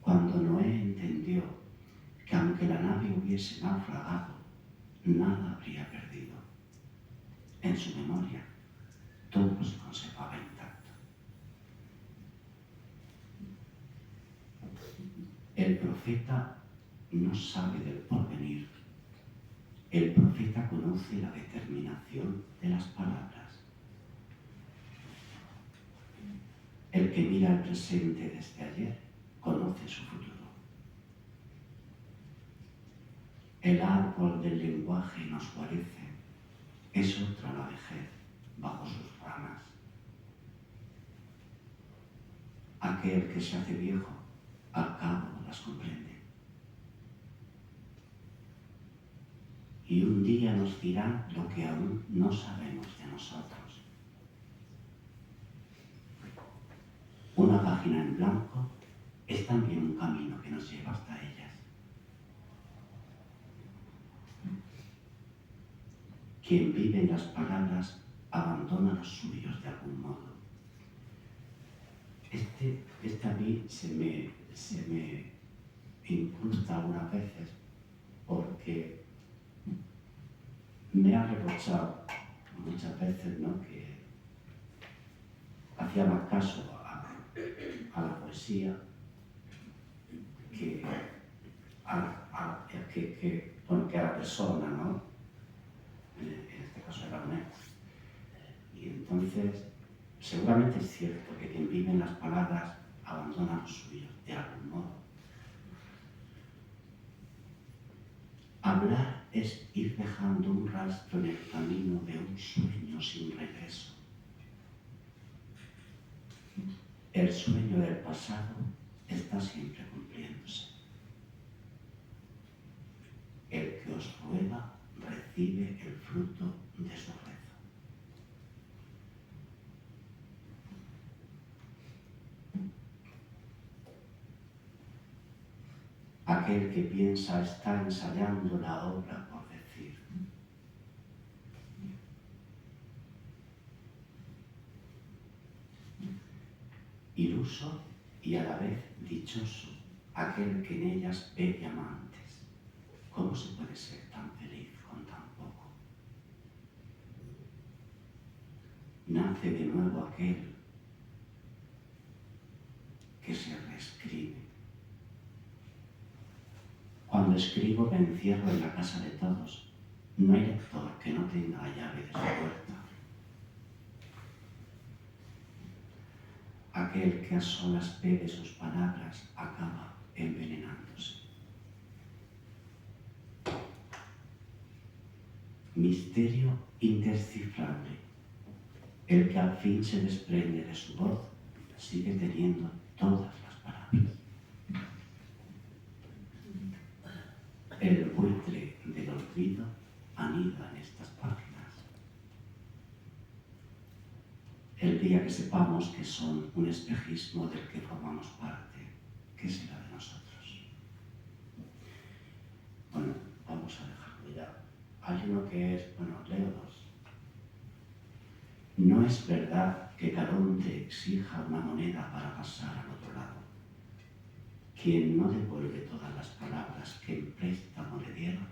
cuando Noé entendió que aunque la nave hubiese naufragado, nada habría perdido. En su memoria, todo se conservaba intacto. El profeta no sabe del porvenir. El profeta conoce la determinación de las palabras. El que mira el presente desde ayer conoce su futuro. El árbol del lenguaje nos guarece, es otra la vejez bajo sus ramas. Aquel que se hace viejo, al cabo las comprende. Y un día nos dirán lo que aún no sabemos de nosotros. Una página en blanco es también un camino que nos lleva hasta ellas. Quien vive en las palabras abandona los suyos de algún modo. Este a mí se me incrusta algunas veces porque me ha reprochado muchas veces, ¿no?, que hacía más caso poesía que a la persona, ¿no? En este caso era un eco. Y entonces, seguramente es cierto que quien vive en las palabras abandona lo suyo, de algún modo. Hablar es ir dejando un rastro en el camino de un sueño sin regreso. El sueño del pasado está siempre cumpliéndose. El que os ruega recibe el fruto de su rezo. Aquel que piensa está ensayando la obra por decir. Iluso y a la vez dichoso, aquel que en ellas ve diamantes. ¿Cómo se puede ser tan feliz con tan poco? Nace de nuevo aquel que se reescribe. Cuando escribo me encierro en la casa de todos. No hay lector que no tenga la llave de su puerta. Aquel que a solas bebe sus palabras acaba envenenándose. Misterio indescifrable. El que al fin se desprende de su voz sigue teniendo todas las palabras. El buitre del olvido anida en estas páginas. El día que sepamos que son un espejismo del que formamos parte, ¿qué será de nosotros? Bueno, vamos a dejarlo ya. Hay uno que es, leo dos. No es verdad que Caronte exija una moneda para pasar al otro lado. Quien no devuelve todas las palabras que en préstamo le dieron,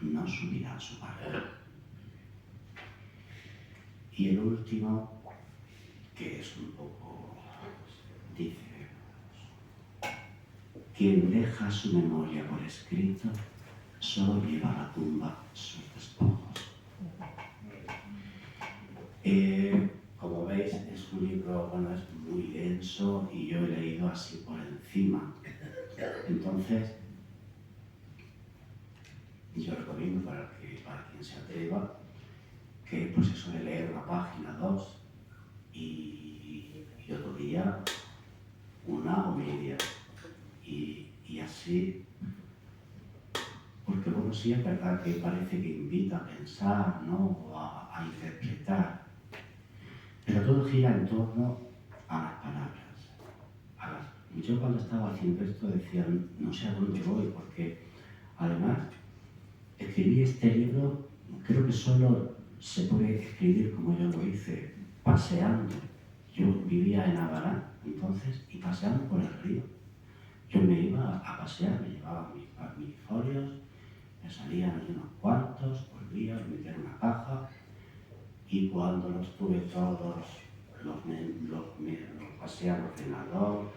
no subirá a su barco. Y el último, que es un poco, dice, quien deja su memoria por escrito, solo lleva a la tumba sus despojos. Como veis, es un libro, es muy denso y yo he leído así por encima. Entonces, yo recomiendo para quien se atreva que pues eso de leer una página, dos y otro día una o media y así, porque sí es verdad que parece que invita a pensar, ¿no? O a interpretar, pero todo gira en torno a las palabras. Yo cuando estaba haciendo esto decía, no sé a dónde voy, porque además escribí este libro, creo que solo se puede escribir como yo lo hice, paseando. Yo vivía en Abará entonces y paseando por el río. Yo me iba a pasear, me llevaba mis folios, me salían ahí unos cuantos, volvía, los metía en una caja y cuando los tuve todos, los pasé al ordenador,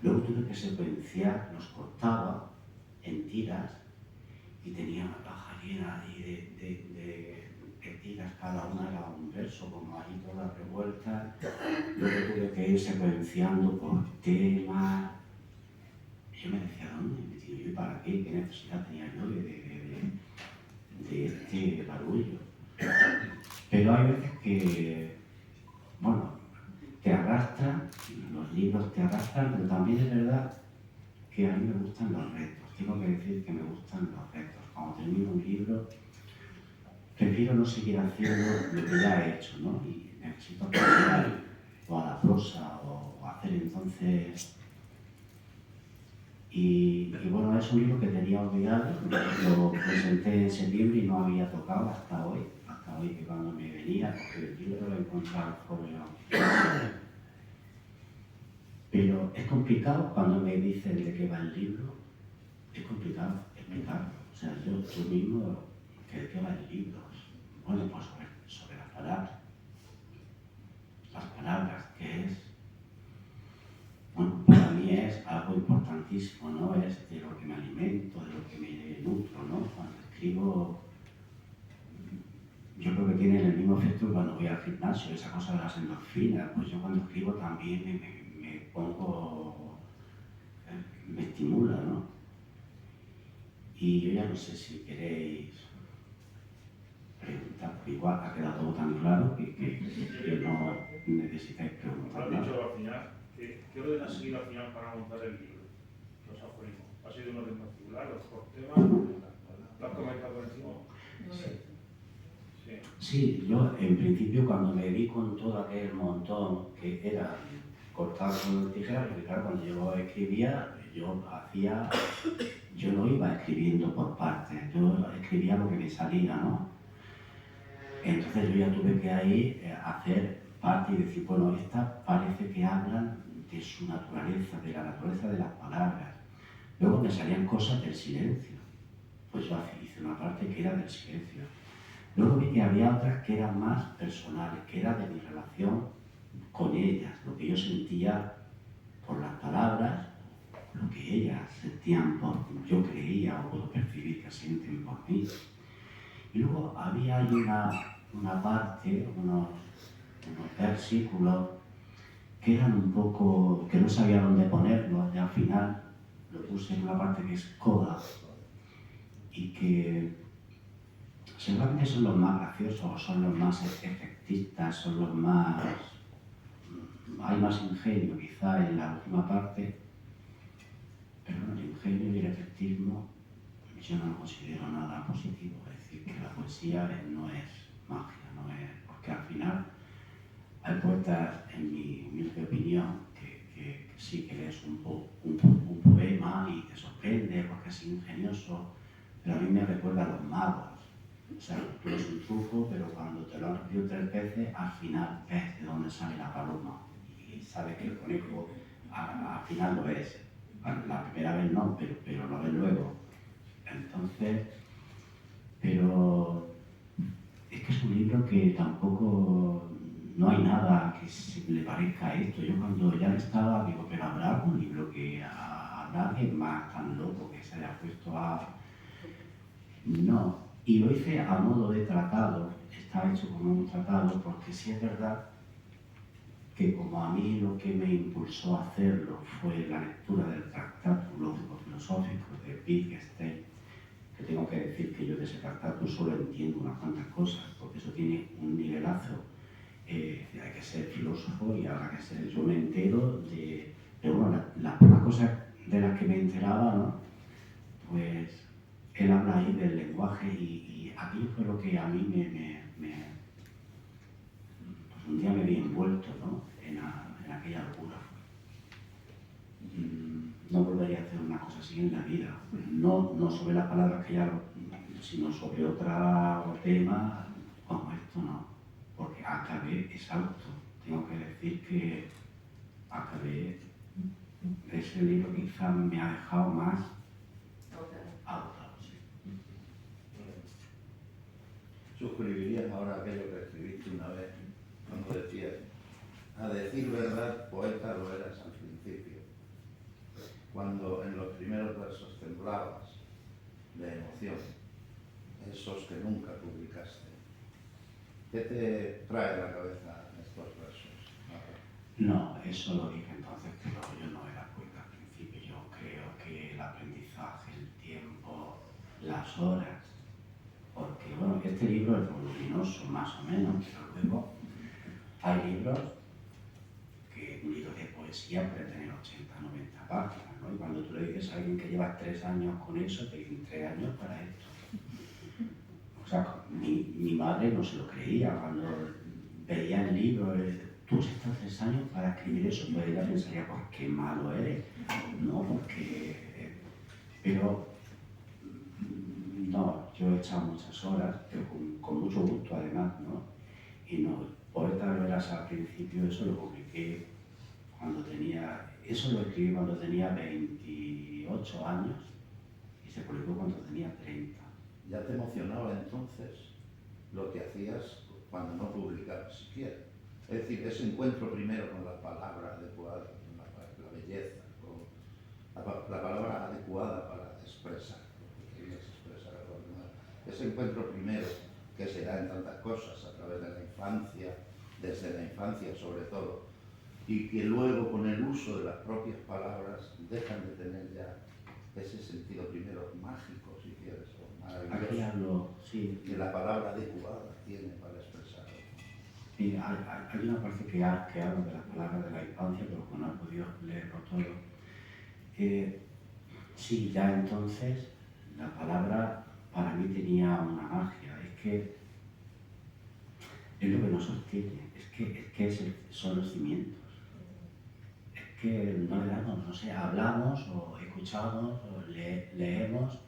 luego tuve que secuenciar, los cortaba en tiras y tenía una caja llena de tiras, cada una era un verso, como ahí todas revueltas. Luego tuve que ir secuenciando por temas. Yo me decía, ¿dónde me he metido yo y para qué? ¿Qué necesidad tenía yo de este barullo? Pero hay veces que, te arrastran, los libros te arrastran, pero también es verdad que a mí me gustan los retos. Tengo que decir que me gustan los retos. Cuando termino un libro, prefiero no seguir haciendo lo que ya he hecho, ¿no? Y necesito cambiar o a la prosa o hacer entonces. Y es un libro que tenía olvidado, lo presenté en septiembre y no había tocado hasta hoy que cuando me venía, porque el libro lo he encontrado en folio. Pero es complicado cuando me dicen de qué va el libro, es complicado explicarlo. O sea, yo mismo, ¿de qué va el libro? Pues sobre las palabras. Las palabras, ¿qué es? pragmatismo, ¿no? Es de lo que me alimento, de lo que me nutro, ¿no? Cuando escribo, yo creo que tiene el mismo efecto que cuando voy al gimnasio, esa cosa de las endorfinas. Pues yo cuando escribo también me pongo, me estimula, ¿no? Y yo ya no sé si queréis preguntar, porque igual ha quedado todo tan claro que no necesitáis preguntar Has nada. dicho al final, ¿qué orden has seguido al final para montar el libro? Los aforismos. ¿Ha sido un orden particular, los por tema? ¿Lo has comentado por encima? Sí. Sí, yo en principio cuando me vi con todo aquel montón que era cortar con tijeras, porque claro, cuando yo escribía, yo no iba escribiendo por partes, yo escribía lo que me salía, ¿no? Entonces yo ya tuve que ahí hacer parte y decir, bueno, estas parece que hablan de su naturaleza, de la naturaleza de las palabras. Luego me salían cosas del silencio, pues yo hice una parte que era del silencio. Luego vi que había otras que eran más personales, que era de mi relación con ellas, lo que yo sentía por las palabras, lo que ellas sentían por, yo creía o puedo percibir que sienten por mí. Y luego había ahí una parte, unos versículos que eran un poco, que no sabía dónde ponerlos, y al final lo puse en una parte que es coda, y que seguramente son los más graciosos, son los más efectistas, son los más... Hay más ingenio quizá en la última parte, pero bueno, el ingenio y el efectismo yo no lo considero nada positivo. Es decir, que la poesía no es magia, no es... Porque al final hay poetas, en mi humilde opinión, que sí que lees un poema y te sorprende porque es ingenioso, pero a mí me recuerda a los magos. O sea, tú eres un truco, pero cuando te lo han repetido 3 veces, al final ves de dónde sale la paloma y sabes que el conejo al final lo ves. La primera vez no, pero lo ves luego. Entonces, pero es que es un libro que tampoco, no hay nada que se le parezca a esto. Yo cuando ya estaba, digo, pero habrá algún libro que a nadie más tan loco que se haya puesto a... No, y lo hice a modo de tratado, está hecho como un tratado, porque sí es verdad que como a mí lo que me impulsó a hacerlo fue la lectura del Tratado Lógico-Filosófico de Wittgenstein, que tengo que decir que yo de ese tratado solo entiendo unas cuantas cosas, porque eso tiene un nivelazo, hay que ser filósofo y habrá que ser, yo me entero de, pero bueno, las pocas cosas de las que me enteraba, ¿no? Pues él habla ahí del lenguaje y aquello fue lo que a mí pues un día me vi envuelto, ¿no? en aquella locura. No volvería a hacer una cosa así en la vida, no sobre las palabras que ya, sino sobre otro tema como esto, no, porque acabé exhausto. Tengo que decir que acabé, ese libro quizá me ha dejado más agotado. ¿Suscribirías ahora aquello que escribiste una vez cuando decías, a decir verdad, poeta lo eras al principio, cuando en los primeros versos temblabas de emoción, esos que nunca publicaste? ¿Qué te trae a la cabeza estos versos? No, eso lo dije entonces, pero yo no era poeta al principio. Yo creo que el aprendizaje, el tiempo, las horas, porque bueno, este libro es voluminoso más o menos, pero luego hay libros que un libro de poesía puede tener 80, 90 páginas, ¿no? Y cuando tú le dices a alguien que lleva 3 años con eso, te dicen 3 años para esto. O sea, mi madre no se lo creía cuando veía el libro. Tú has estado 3 años para escribir eso, pues ella pensaría, pues qué malo eres. No, porque... Pero no, yo he echado muchas horas, pero con mucho gusto además, ¿no? Y no, Poeta lo eras al principio, eso lo publiqué cuando tenía... Eso lo escribí cuando tenía 28 años y se publicó cuando tenía 30. ¿Ya te emocionaba entonces lo que hacías cuando no publicabas siquiera? Es decir, ese encuentro primero con la palabra adecuada, con la belleza, la palabra adecuada para expresar lo que querías expresar a los demás. Ese encuentro primero, que se da en tantas cosas, a través de la infancia, desde la infancia sobre todo, y que luego con el uso de las propias palabras dejan de tener ya ese sentido primero mágico, si quieres, o Aquí maravilloso, hablo, sí. que la palabra adecuada tiene para expresarlo. Mira, hay una parte que habla de las palabras de la infancia, pero como no he podido leerlo todo. Sí, ya entonces la palabra para mí tenía una magia. Es que es lo que nos sostiene, son los cimientos. Es que no le damos, no sé, hablamos o escuchamos o leemos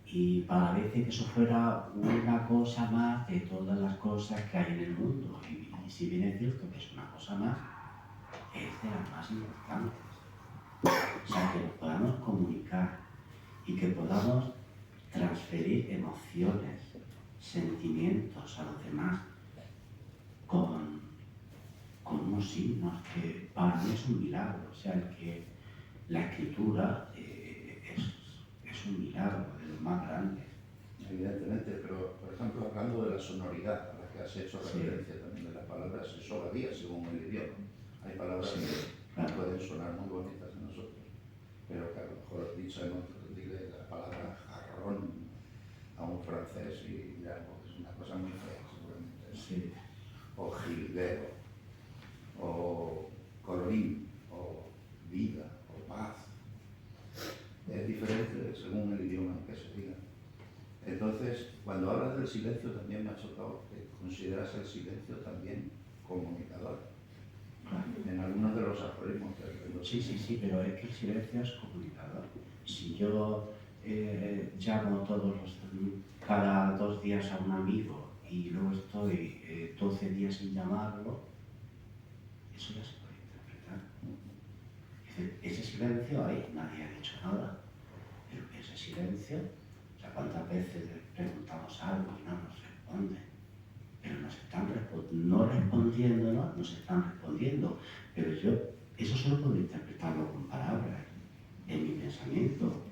y parece que eso fuera una cosa más de todas las cosas que hay en el mundo. Y si bien es cierto que es una cosa más, es de las más importantes. O sea, que nos podamos comunicar y que podamos transferir emociones, sentimientos a los demás con unos signos que para mí es un milagro. O sea, que la escritura es un milagro de los más grandes. Evidentemente, pero por ejemplo, hablando de la sonoridad a la que has hecho Sí. referencia también de las palabras, eso varía según el idioma. Hay palabras Sí, que claro. pueden sonar muy bonitas en nosotros, pero que a lo mejor dicho en otro, dile la palabra jarrón a un francés y ya pues, es una cosa muy fea, seguramente. Sí. O jilguero, o colorín, o vida, o paz. Es diferente según el idioma en que se diga. Entonces, cuando hablas del silencio también me ha chocado que consideras el silencio también comunicador. En algunos de los aforismos que has leído. Sí, pero es que el silencio es comunicador. Si yo llamo cada 2 días a un amigo y luego estoy 12 días sin llamarlo, eso ya se puede interpretar. Ese silencio, ahí nadie ha dicho nada, pero ese silencio, o sea, cuántas veces le preguntamos algo y no nos responde, pero nos están no respondiéndonos, nos están respondiendo, pero yo eso solo puedo interpretarlo con palabras, en mi pensamiento,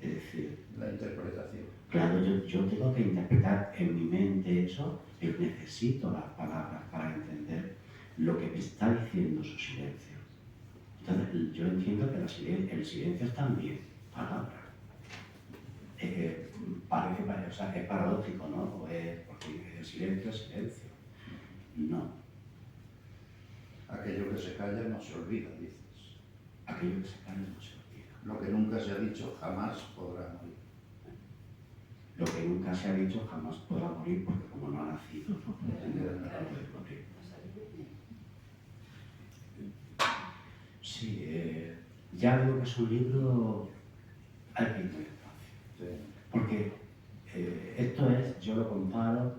es decir, La interpretación. claro, yo tengo que interpretar en mi mente eso, pero necesito las palabras para entender lo que me está diciendo su silencio. Entonces, yo entiendo que el silencio es también palabra. O sea, es paradójico, ¿no? Porque el silencio es silencio. No. Aquello que se calla no se olvida, dices. Aquello que se calla no se olvida. Lo que nunca se ha dicho jamás podrá morir. Lo que nunca se ha dicho jamás podrá morir porque como no ha nacido, no puede morir. Sí, ya digo que es un libro hay que ir muy despacio. Sí. Porque esto es, yo lo comparo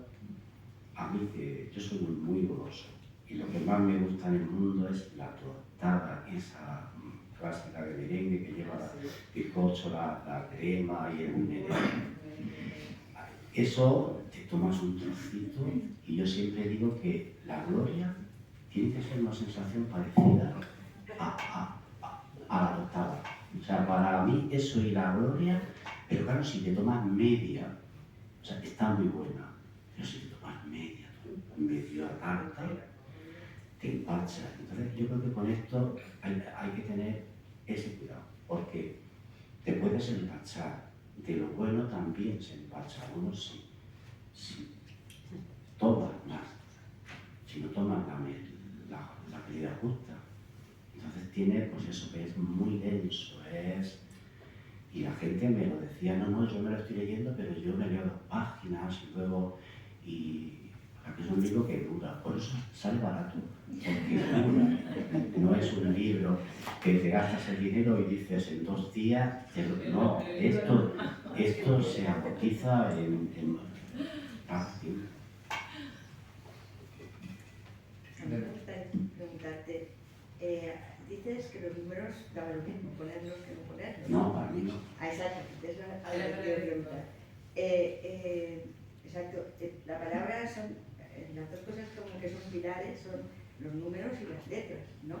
a mí que yo soy muy goloso y lo que más me gusta en el mundo es la tostada, esa clásica de merengue que lleva el bizcocho, la crema y el merengue. Eso te tomas un trocito y yo siempre digo que la gloria tiene que ser una sensación parecida a la tostada. O sea, para mí eso y la gloria, pero claro, si te tomas media, o sea, está muy buena, pero si te tomas media tarta, te empachas. Entonces yo creo que con esto hay que tener ese cuidado, porque te puedes empachar. De lo bueno también se empacha uno si tomas más, si no tomas la medida justa. Entonces tiene, pues eso, que es muy denso, y la gente me lo decía, no, yo me lo estoy leyendo, pero yo me leo 2 páginas y luego, porque es un libro que dura, por eso sale barato, porque dura, no es un libro que te gastas el dinero y dices en 2 días, no, esto se agotiza en fácil. A mí me gustaría preguntarte, dices que los números daban lo mismo, ponerlos que no ponerlos. No, para mí no. Exacto, eso es algo que quiero preguntar. Exacto, la palabra son, las dos cosas como que son pilares, son los números y las letras, ¿no?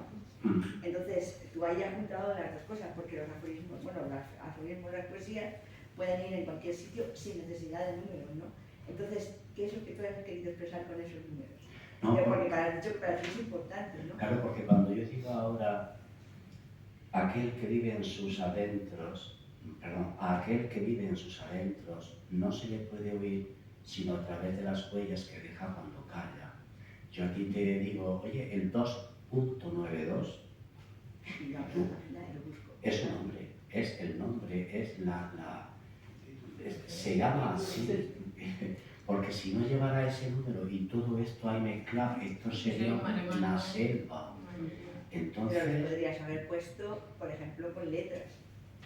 Entonces, tú ahí has juntado las dos cosas, porque los aforismos, bueno, los aforismos, las poesías pueden ir en cualquier sitio sin necesidad de números, ¿no? Entonces, ¿qué es lo que tú has querido expresar con esos números? No, Porque has dicho que para ti es importante, ¿no? claro, porque cuando yo digo ahora aquel que vive en sus adentros, perdón, a aquel que vive en sus adentros no se le puede oír sino a través de las huellas que deja cuando calla. Yo aquí te digo, oye, el 2.92 es un nombre, es el nombre, es se llama así, porque si no llevara ese número y todo esto ahí mezclado, esto sería una selva. Pero Entonces, podrías haber puesto, por ejemplo, con letras,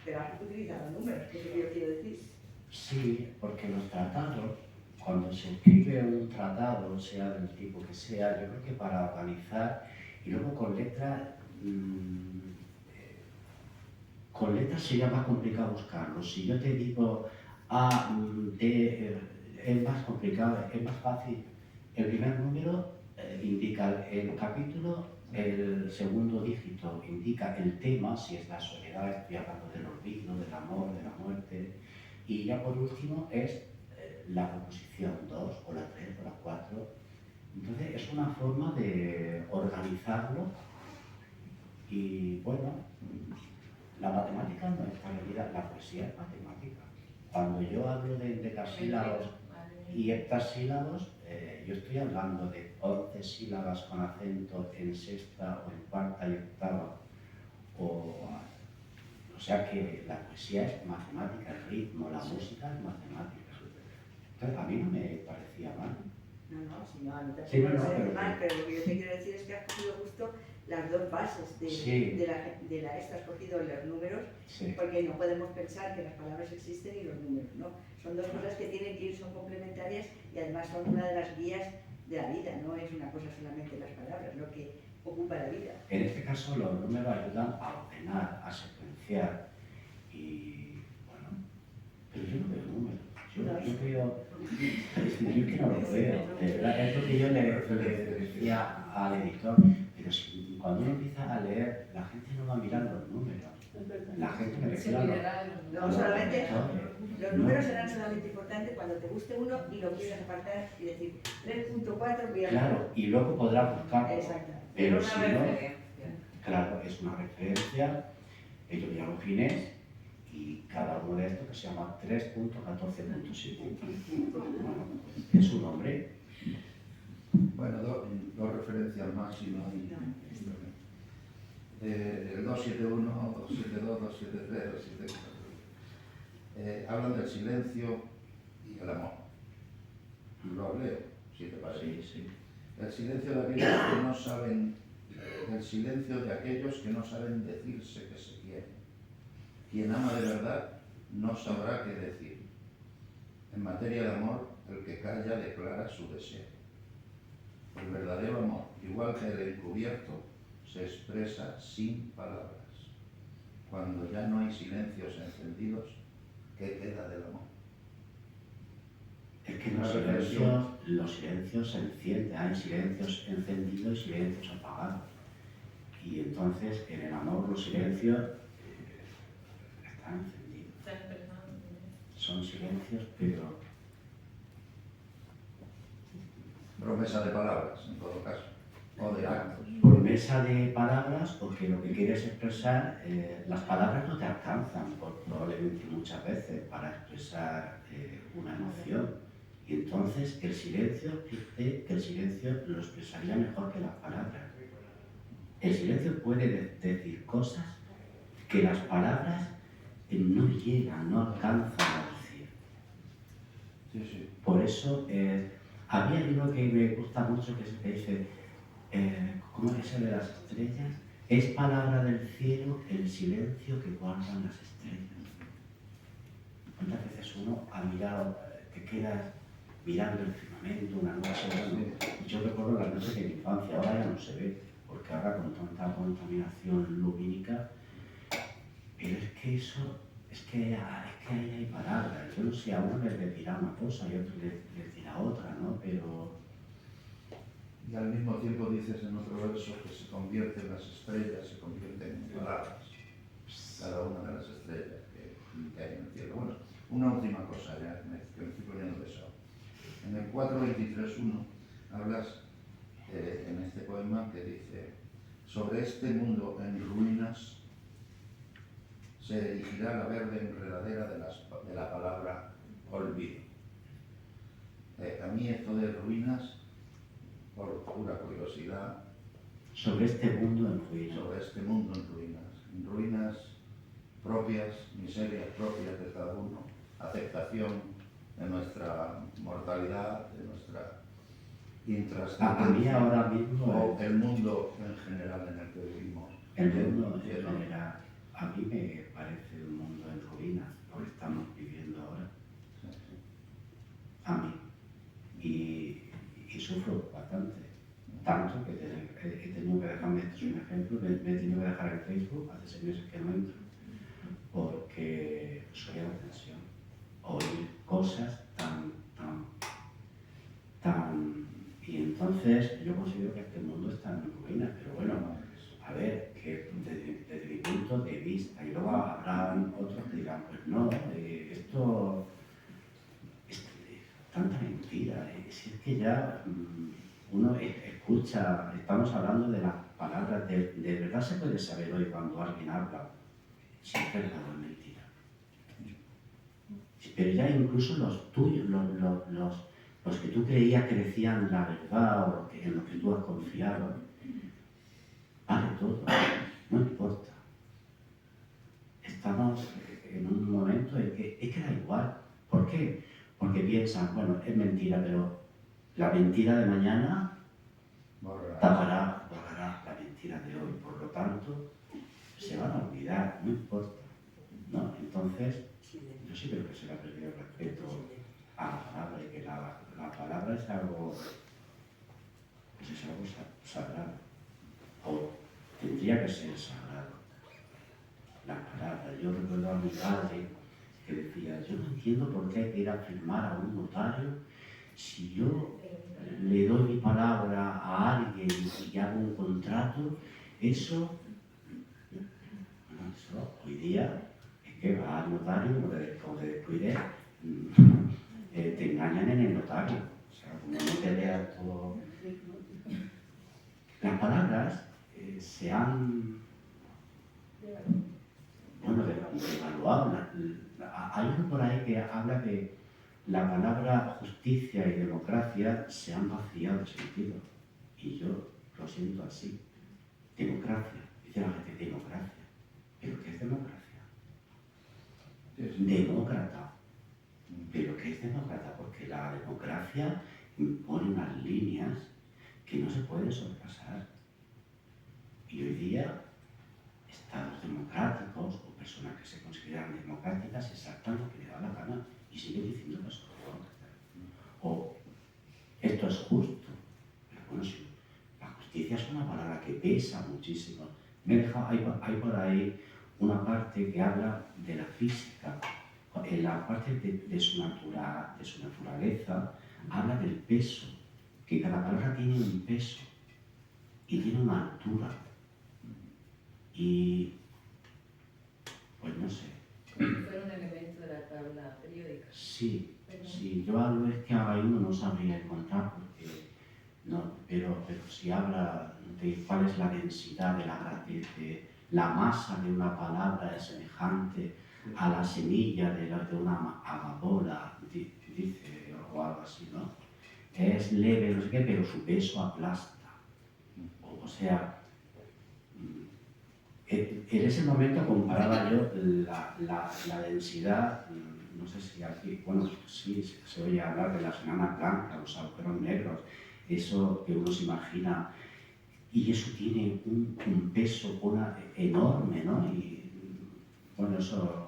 pero has utilizado números, que es lo que yo quiero decir. sí, porque los tratados, cuando se escribe un tratado, sea del tipo que sea, yo creo que para organizar, y luego con letras sería más complicado buscarlo. Si yo te digo A, D, es más complicado, es más fácil. El primer número indica el capítulo, el segundo dígito indica el tema, si es la soledad, estoy hablando del olvido, del amor, de la muerte, y ya por último es la proposición 2 o la 3 o la 4. Entonces es una forma de organizarlo y bueno, la matemática no es realidad, la poesía es matemática. Cuando yo hablo de decasílabos y heptasílabos, yo estoy hablando de 11 sílabas con acento en sexta o en cuarta y octava. O sea que la poesía es matemática, el ritmo, la música es matemática. Entonces, a mí no me parecía mal. No te Sí, no, parece mal, pero lo que yo te quiero decir es que has cogido justo las dos bases de la esta, has cogido los números, Sí. porque no podemos pensar que las palabras existen y los números, ¿no? Son dos cosas que tienen que ir, son complementarias y además son una de las guías de la vida, no es una cosa solamente las palabras, lo que ocupa la vida. En este caso los números ayudan a ordenar, a secuenciar y bueno, pero yo no veo números, yo veo, yo que no lo veo, de verdad, es lo que yo le decía al editor, pero si, cuando uno empieza a leer, la gente no va a mirar los números, la gente me refiero a No, solamente los números No. serán solamente importantes cuando te guste uno y lo quieras apartar y decir 3.4 voy a... Claro, y luego podrás buscarlo. Exacto. Pero Una si no, referencia. claro, es una referencia, yo me llamo Ginés y cada uno de estos que se llama 3.14.7. Bueno, es un nombre. Bueno, dos referencias máximas. El 271, 272, 273, 273. Hablan del silencio y el amor. Lo leo, si te parece. Sí. El silencio de aquellos que no saben, el silencio de aquellos que no saben decirse que se quieren. Quien ama de verdad no sabrá qué decir. En materia de amor, el que calla declara su deseo. El verdadero amor, igual que el encubierto, se expresa sin palabras. Cuando ya no hay silencios encendidos, ¿qué queda del amor? Es que los silencios se encienden, hay silencios encendidos y silencios apagados. Y entonces en el amor los silencios están encendidos. Son silencios, pero Promesa de palabras, en todo caso, o de actos. promesa de palabras, porque lo que quieres expresar, las palabras no te alcanzan, probablemente muchas veces, para expresar una emoción. Y entonces el silencio, fíjate que el silencio lo expresaría mejor que las palabras. El silencio puede decir cosas que las palabras no llegan, no alcanzan a decir. Sí. Por eso, había uno que me gusta mucho, que es el que dice, ¿cómo es el de las estrellas? Es palabra del cielo el silencio que guardan las estrellas. ¿Cuántas veces uno ha mirado, te quedas mirando el firmamento una noche? Bueno, yo recuerdo las noches de mi infancia, ahora ya no se ve, porque ahora con tanta contaminación lumínica, pero es que eso, es que ahí hay palabras. Yo no sé, a uno les dirá una cosa y a otro les dirá otra, ¿no? Pero Y al mismo tiempo dices en otro verso que se convierten las estrellas, se convierten en palabras, cada una de las estrellas que hay en el cielo. Bueno, una última cosa ya, que me estoy poniendo pesado. En el 4.23.1 hablas en este poema que dice: sobre este mundo en ruinas se erigirá la verde enredadera de la palabra olvido. A mí esto de ruinas, por pura curiosidad, Sobre este mundo en ruinas. sobre este mundo en ruinas propias, miserias propias de cada uno, aceptación de nuestra mortalidad, de nuestra intrascendencia. A mí ahora mismo o el mundo en general en el que vivimos. el mundo en general, a mí me parece un mundo en ruinas, lo que estamos viviendo ahora. A mí. Y sufro bastante. Tanto que he tenido que dejarme, esto es un ejemplo, me he tenido que dejar el Facebook, hace 6 meses que no entro, porque soy a la tensión. Oír cosas tan... Y entonces yo considero que este mundo está en ruinas, pero bueno, a ver, que desde mi punto de vista, y luego habrá otros que dirán, pues no, esto es tanta mentira, si es que ya uno escucha, estamos hablando de las palabras, de verdad se puede saber hoy cuando alguien habla si es verdad o es mentira. Pero ya incluso los tuyos, los que tú creías que decían la verdad o en los que tú has confiado, vale todo, no importa. Estamos en un momento en que es que da igual. ¿Por qué? Porque piensan, bueno, es mentira, pero la mentira de mañana borrará la mentira de hoy. Por lo tanto, se van a olvidar, no importa. ¿No? Entonces, yo sí creo que se le ha perdido el respeto a la palabra y que la palabra es algo, pues es algo sagrado. O tendría que ser sagrado. La palabra. Yo recuerdo a mi padre que decía, yo no entiendo por qué hay que ir a firmar a un notario si yo le doy mi palabra a alguien y hago un contrato, eso hoy día es que va al notario, como te descuides, te engañan en el notario. O sea, como no te leas todo. Las palabras se han devaluado. Hay uno por ahí que habla que la palabra justicia y democracia se han vaciado de sentido. Y yo lo siento así. Democracia. Dice la gente, democracia. ¿Pero qué es democracia? Demócrata. ¿Pero qué es demócrata? Porque la democracia impone unas líneas que no se pueden sobrepasar. Y hoy día, estados democráticos o personas que se consideran democráticas se saltan lo que le da la gana y siguen diciendo que son demócratas. O esto es justo. Pero bueno, sí, la justicia es una palabra que pesa muchísimo. Hay por ahí una parte que habla de la física. En la parte de su naturaleza habla del peso, que cada palabra tiene un peso y tiene una altura. Y pues no sé. Como si fuera un elemento de la tabla periódica. Sí, yo algo es que ahí uno no sabría encontrar porque no, pero si habla de cuál es la densidad de la masa de una palabra es semejante a la semilla de una amapola, dice, o algo así, ¿no? Es leve, no sé qué, pero su peso aplasta. O sea, en ese momento comparaba yo la densidad, no sé si aquí, bueno, sí, se oye hablar de las enanas blancas, los agujeros negros, eso que uno se imagina, y eso tiene un peso enorme, ¿no? Y bueno, eso,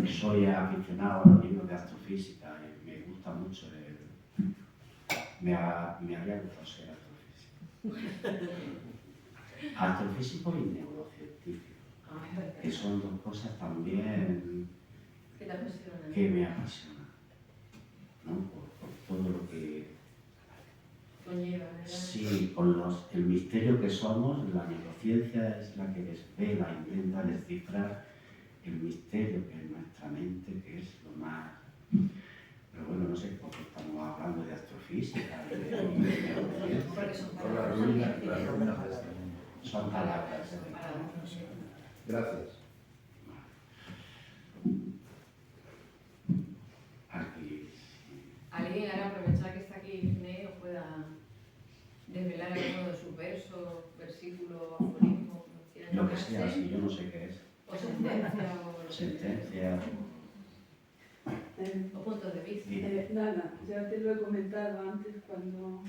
soy aficionado a los libros de astrofísica y me gusta mucho, me habría gustado ser astrofísico. Astrofísico y neurocientífico, que son dos cosas también que me apasionan, ¿no? Por todo lo que conlleva, ¿verdad? Sí, con el misterio que somos, la neurociencia es la que desvela, intenta descifrar el misterio que es nuestra mente, que es lo más... Pero bueno, no sé por qué estamos hablando de astrofísica y de neurociencia. Porque son Por las palabras. ruinas de este mundo. Son palabras. Son palabras. Gracias. Aquí, ¿Alguien hará aprovechar que está aquí Irene o pueda desvelar alguno de sus versos, versículos, aforismos? lo que sea, si yo no sé qué es. O sentencia o lo que sea. Sentencia. O puntos de vista. Sí. Nada, ya te lo he comentado antes cuando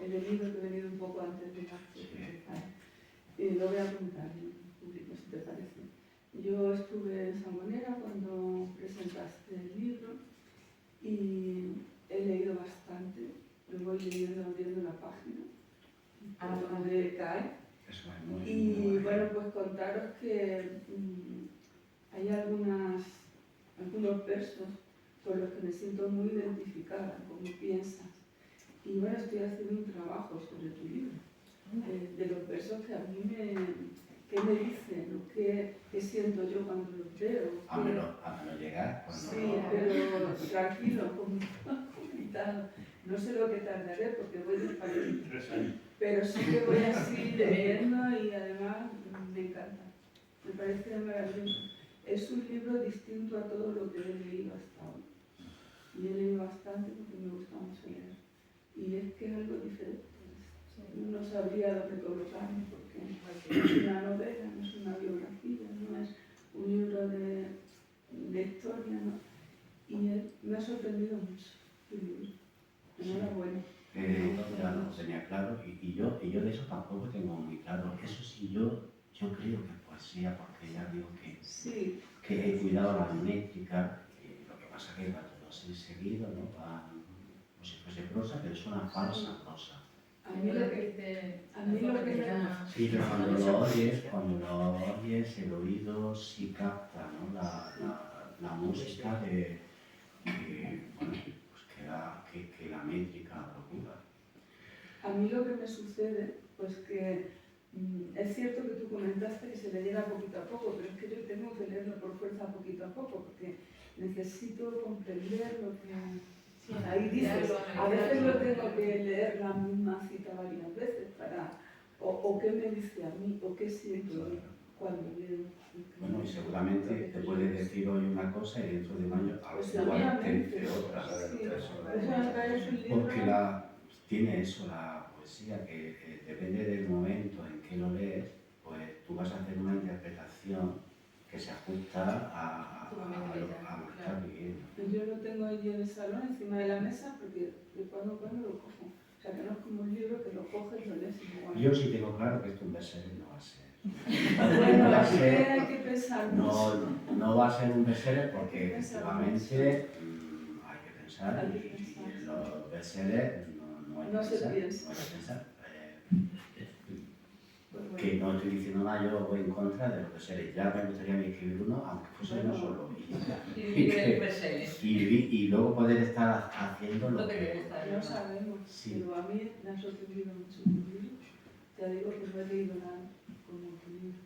he venido, que he venido un poco antes de la y lo voy a contar en público, si te parece. Yo estuve en Sangonera cuando presentaste el libro y he leído bastante, lo voy leyendo, abriendo la página, por donde cae. Eso es muy, Y muy bueno, pues contaros que hay algunos versos con los que me siento muy identificada, como piensas. Y bueno, estoy haciendo un trabajo sobre tu libro, de los versos que a mí ¿qué me dicen? ¿O qué siento yo cuando los veo? Hámelo llegar. Cuando Sí, pero tranquilo, con cuidado. No sé lo que tardaré porque voy despacito. 3 años. Pero sí que voy así leyendo y además me encanta. Me parece maravilloso. Es un libro distinto a todo lo que he leído hasta hoy. Y he leído bastante porque me gusta mucho leer. Y es que es algo diferente. No sabría dónde colocarme porque no es una novela, no es una biografía, no es un libro de historia, ¿no? Y me ha sorprendido mucho el libro. Enhorabuena. ya lo tenía claro y yo de eso tampoco tengo muy claro. Eso sí, yo creo que es poesía porque ya digo Sí. que he cuidado la métrica, lo que pasa que va todo así seguido, ¿no? Va como si fuese prosa, pero es una falsa prosa. A mí lo que me... Sí, pero cuando lo oyes, el oído sí capta, ¿no? La música bueno, pues que la métrica procura. A mí lo que me sucede, pues que es cierto que tú comentaste que se leyera poquito a poco, pero es que yo tengo que leerlo por fuerza poquito a poco, porque necesito comprender lo que... Ahí dices, a veces lo tengo que leer la misma cita varias veces para... O qué me dice a mí, o qué siento yo cuando leo. Bueno, y seguramente te puede decir hoy una cosa y dentro de un año igual te dice otra. Porque tiene eso, la poesía, que depende del momento en que lo lees, pues tú vas a hacer una interpretación que se ajusta a lo que estás viviendo. Yo lo tengo allí en el salón, encima de la mesa, porque de cuando en cuando lo cojo. O sea, que no es como un libro que lo coges y lo lees igual. Yo sí tengo claro que esto un bestseller no va a ser. Bueno, así que hay que pensar mucho. No va a ser un bestseller porque efectivamente hay que pensar y en los bestsellers no hay que pensar. Que no estoy diciendo nada, yo voy en contra de los bestsellers. Ya me gustaría a mí escribir uno, aunque fuese uno solo. Y luego poder estar haciendo lo que... No sabemos, Sí. pero a mí me ha sorprendido mucho tu libro. Ya digo que no he leído nada como tu libro.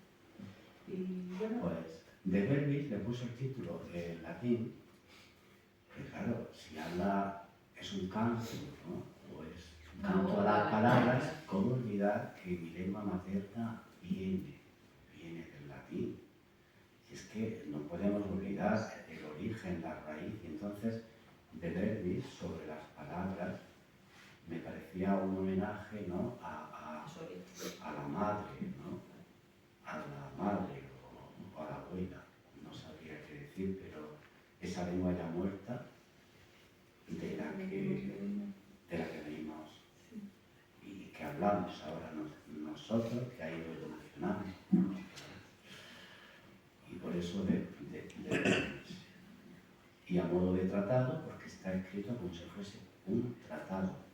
Y bueno... Pues de Verbis le puso el título en latín, que claro, si habla, es un canto, ¿no? Pues canto a las palabras, ¿cómo olvidar que mi lengua materna viene del latín? Y es que no podemos olvidar el origen, la raíz, y entonces de Verbis sobre las palabras me parecía un homenaje, ¿no? a la madre, ¿no? A la madre o a la abuela, no sabría qué decir, pero esa lengua ya muerta de la que venimos y que hablamos ahora nosotros, que ha ido evolucionando. Y por eso y a modo de tratado, porque está escrito como si fuese un tratado.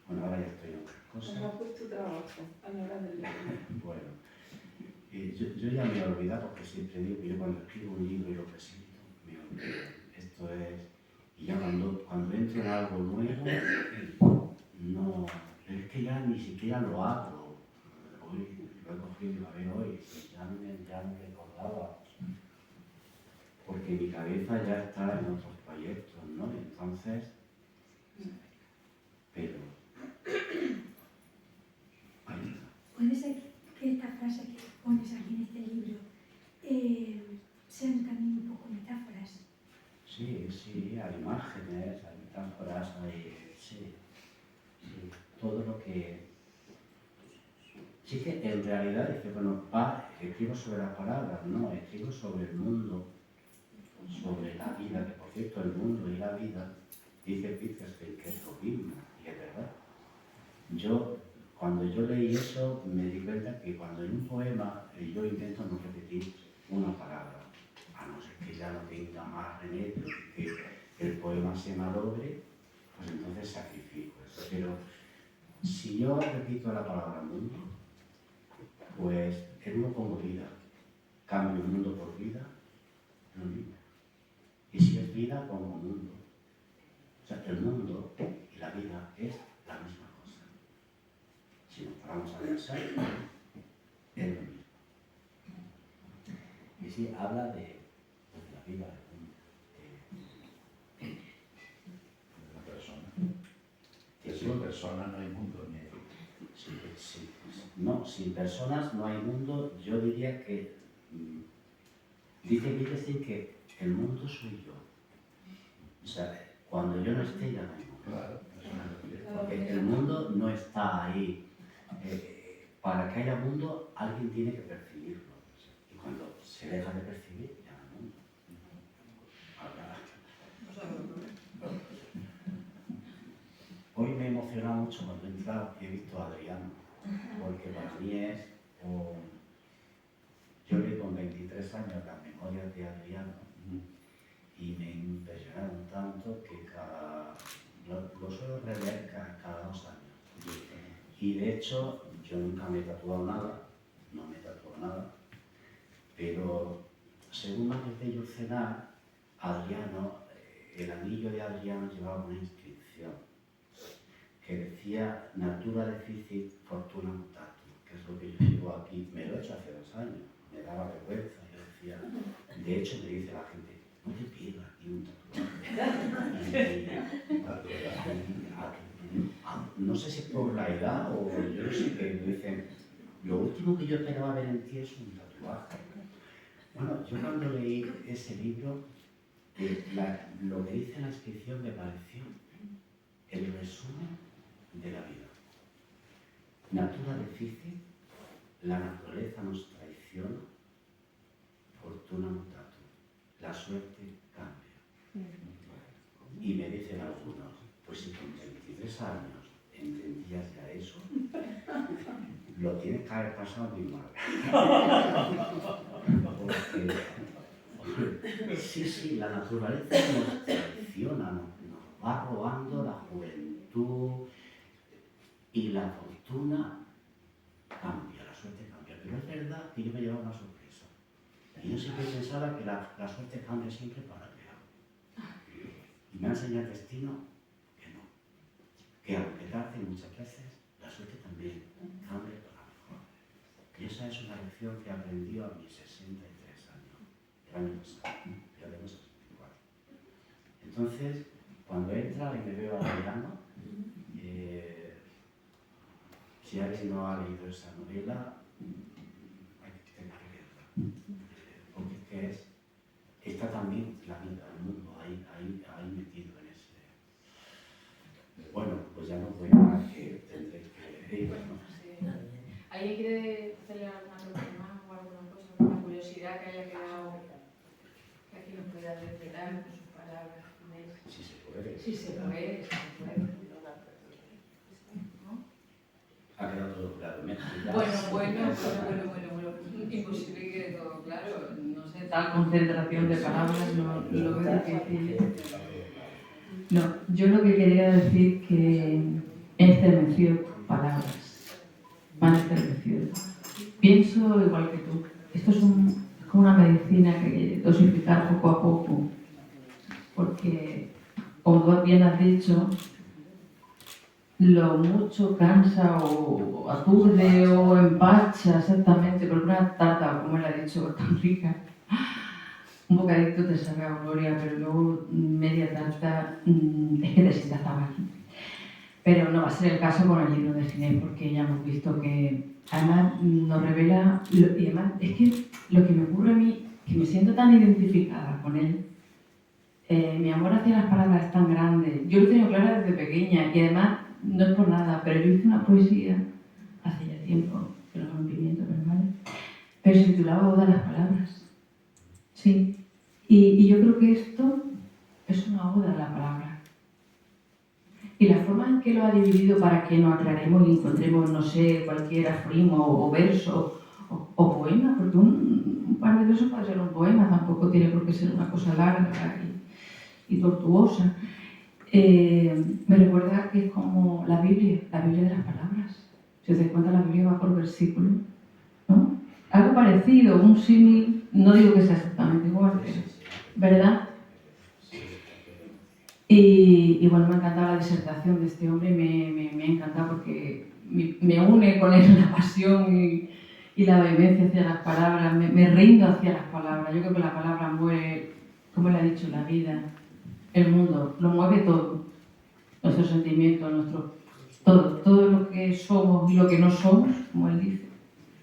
Bueno, ahora ya estoy en otras cosas. Nos ha puesto trabajo a la hora de leer. Bueno, yo ya me he olvidado porque siempre digo que yo cuando escribo un libro y lo presento, me olvido. Esto es... Y ya cuando entro en algo nuevo, no, es que ya ni siquiera lo abro. Hoy lo he cogido a ver hoy, ya no me recordaba. Porque mi cabeza ya está en otros proyectos, ¿no? Entonces, pero ahí está. Puede ser que esta frase que pones aquí en este libro sean también un poco metáforas. Sí, hay imágenes, hay metáforas, sí, todo lo que... Sí que en realidad dice, bueno, escribo sobre las palabras, no, escribo sobre el mundo, sobre la vida, que por cierto el mundo y la vida, dice Wittgenstein que es lo mismo, y es verdad. Cuando yo leí eso, me di cuenta que cuando en un poema yo intento no repetir una palabra, a no ser que ya no tenga más remedio que el poema se malogre, pues entonces sacrifico eso. Pero si yo repito la palabra mundo, pues en uno pongo vida, cambio mundo por vida, lo mismo. Y si es vida, pongo mundo. O sea, el mundo y la vida es la misma cosa. Si nos paramos a pensar, es lo mismo. Y sí, habla de la vida del mundo. De la persona. Que sin persona no hay mundo ni hay vida. No, sin personas no hay mundo. Yo diría que dice Wittgenstein que el mundo soy yo. O sea, cuando yo no esté ya no hay mundo. Claro. Porque el mundo no está ahí. Para que haya mundo, alguien tiene que percibirlo. Y cuando se deja de percibir, ya no hay mundo. Hoy me he emocionado mucho cuando he entrado y he visto a Adriano, porque para mí es... yo leí con 23 años las memorias de Adriano y me impresionaron tanto que lo suelo releer cada 2 años. Y de hecho, yo nunca me he tatuado nada, no me he tatuado nada, pero según Márquez de Yourcenar, Adriano, el anillo de Adriano llevaba una inscripción que decía natura deficit fortuna mutatum, que es lo que yo digo aquí. Me lo he hecho hace 2 años, me daba vergüenza, yo decía, de hecho me dice la gente, no te pierdas ni un tatuaje. No sé si por la edad o yo no sé qué, me dicen, lo último que yo esperaba ver en ti es un tatuaje. Bueno, yo cuando leí ese libro, lo que dice la inscripción me pareció el resumen de la vida. Natura deficit, la naturaleza nos traiciona, fortuna mutatum, la suerte cambia. Y me dicen algunos, pues si con 23 años entendías ya eso, lo tienes que haber pasado muy mal. Porque, sí, la naturaleza nos traiciona, nos va robando la juventud y la fortuna cambia, la suerte cambia. Pero es verdad que yo me llevaba una sorpresa. Y yo siempre pensaba que la suerte cambia siempre para peor. Y me ha enseñado el destino que no. Que aunque tarde muchas veces, la suerte también cambia para mejor. Y esa es una lección que aprendió a mis 63 años, el año pasado, pero de los 64. Entonces, cuando entra y me veo a Adriano, si alguien no ha leído esa novela, hay que tener que leerla. Porque está también la vida, el mundo, ahí metido en ese. Bueno, pues ya no voy más, que tendré que leer, ¿no? ¿Alguien quiere hacerle alguna pregunta más o alguna cosa, alguna curiosidad que haya quedado, que aquí nos pueda desvelar con sus palabras? Si se puede. Sí se puede, sí se puede. Ha quedado todo claro. Bueno. Imposible que quede todo claro. No sé, tal concentración de palabras no lo veo difícil. No, yo lo que quería decir que he estremecido con palabras. Me han estremecido. Pienso igual que tú. Esto es como una medicina que hay que dosificar poco a poco. Porque como tú bien has dicho, lo mucho cansa o aturde o empacha exactamente, porque una tarta, como él ha dicho, tan rica, un bocadito te sabe a gloria, pero luego media tarta es que te sientas fatal. Pero no va a ser el caso con el libro de Ginés, porque ya hemos visto que además nos revela, y además es que lo que me ocurre a mí, que me siento tan identificada con él, mi amor hacia las palabras es tan grande. Yo lo he tenido claro desde pequeña y además no es por nada, pero yo hice una poesía hace ya tiempo, que los rompimientos normales, pero se titulaba Oda a las palabras. Sí. Y yo creo que esto es una oda a la palabra. Y la forma en que lo ha dividido para que nos aclaremos y encontremos, no sé, cualquier aforismo o verso o poema, porque un par de versos puede ser un poema, tampoco tiene por qué ser una cosa larga y tortuosa. Me recuerda que es como la Biblia de las palabras. Si os dais cuenta, la Biblia va por versículo, ¿no? Algo parecido, un símil, no digo que sea exactamente igual, pero, ¿verdad? Y bueno, me ha encantado la disertación de este hombre, me ha encantado porque me une con él la pasión y la vehemencia hacia las palabras, me rindo hacia las palabras. Yo creo que la palabra mueve, como él ha dicho, la vida, el mundo, lo mueve todo, nuestros sentimientos, todo lo que somos y lo que no somos, como él dice,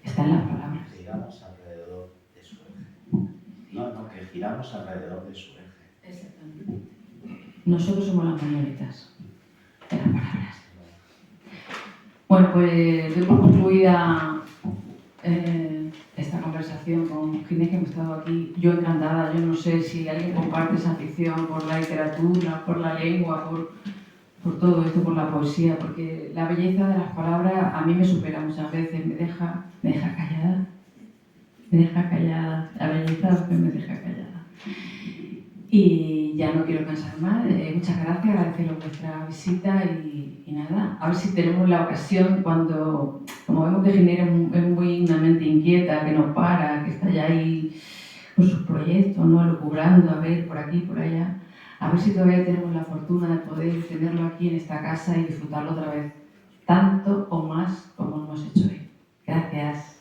está en las palabras. Giramos alrededor de su eje. No, que giramos alrededor de su eje. Exactamente. Nosotros somos las mañanitas de las palabras. Bueno, pues doy por concluida esta conversación con Ginés, que hemos estado aquí. Yo encantada, yo no sé si alguien comparte esa afición por la literatura, por la lengua, por todo esto, por la poesía, porque la belleza de las palabras a mí me supera muchas veces, me deja callada. Me deja callada, la belleza me deja callada. Y ya no quiero cansar más, muchas gracias, agradeceros vuestra visita y nada, a ver si tenemos la ocasión cuando, como vemos que Ginés es muy una mente inquieta, que no para, que está ya ahí con sus proyectos, ¿no? Lucubrando, a ver, por aquí, por allá, a ver si todavía tenemos la fortuna de poder tenerlo aquí en esta casa y disfrutarlo otra vez, tanto o más como lo hemos hecho hoy. Gracias.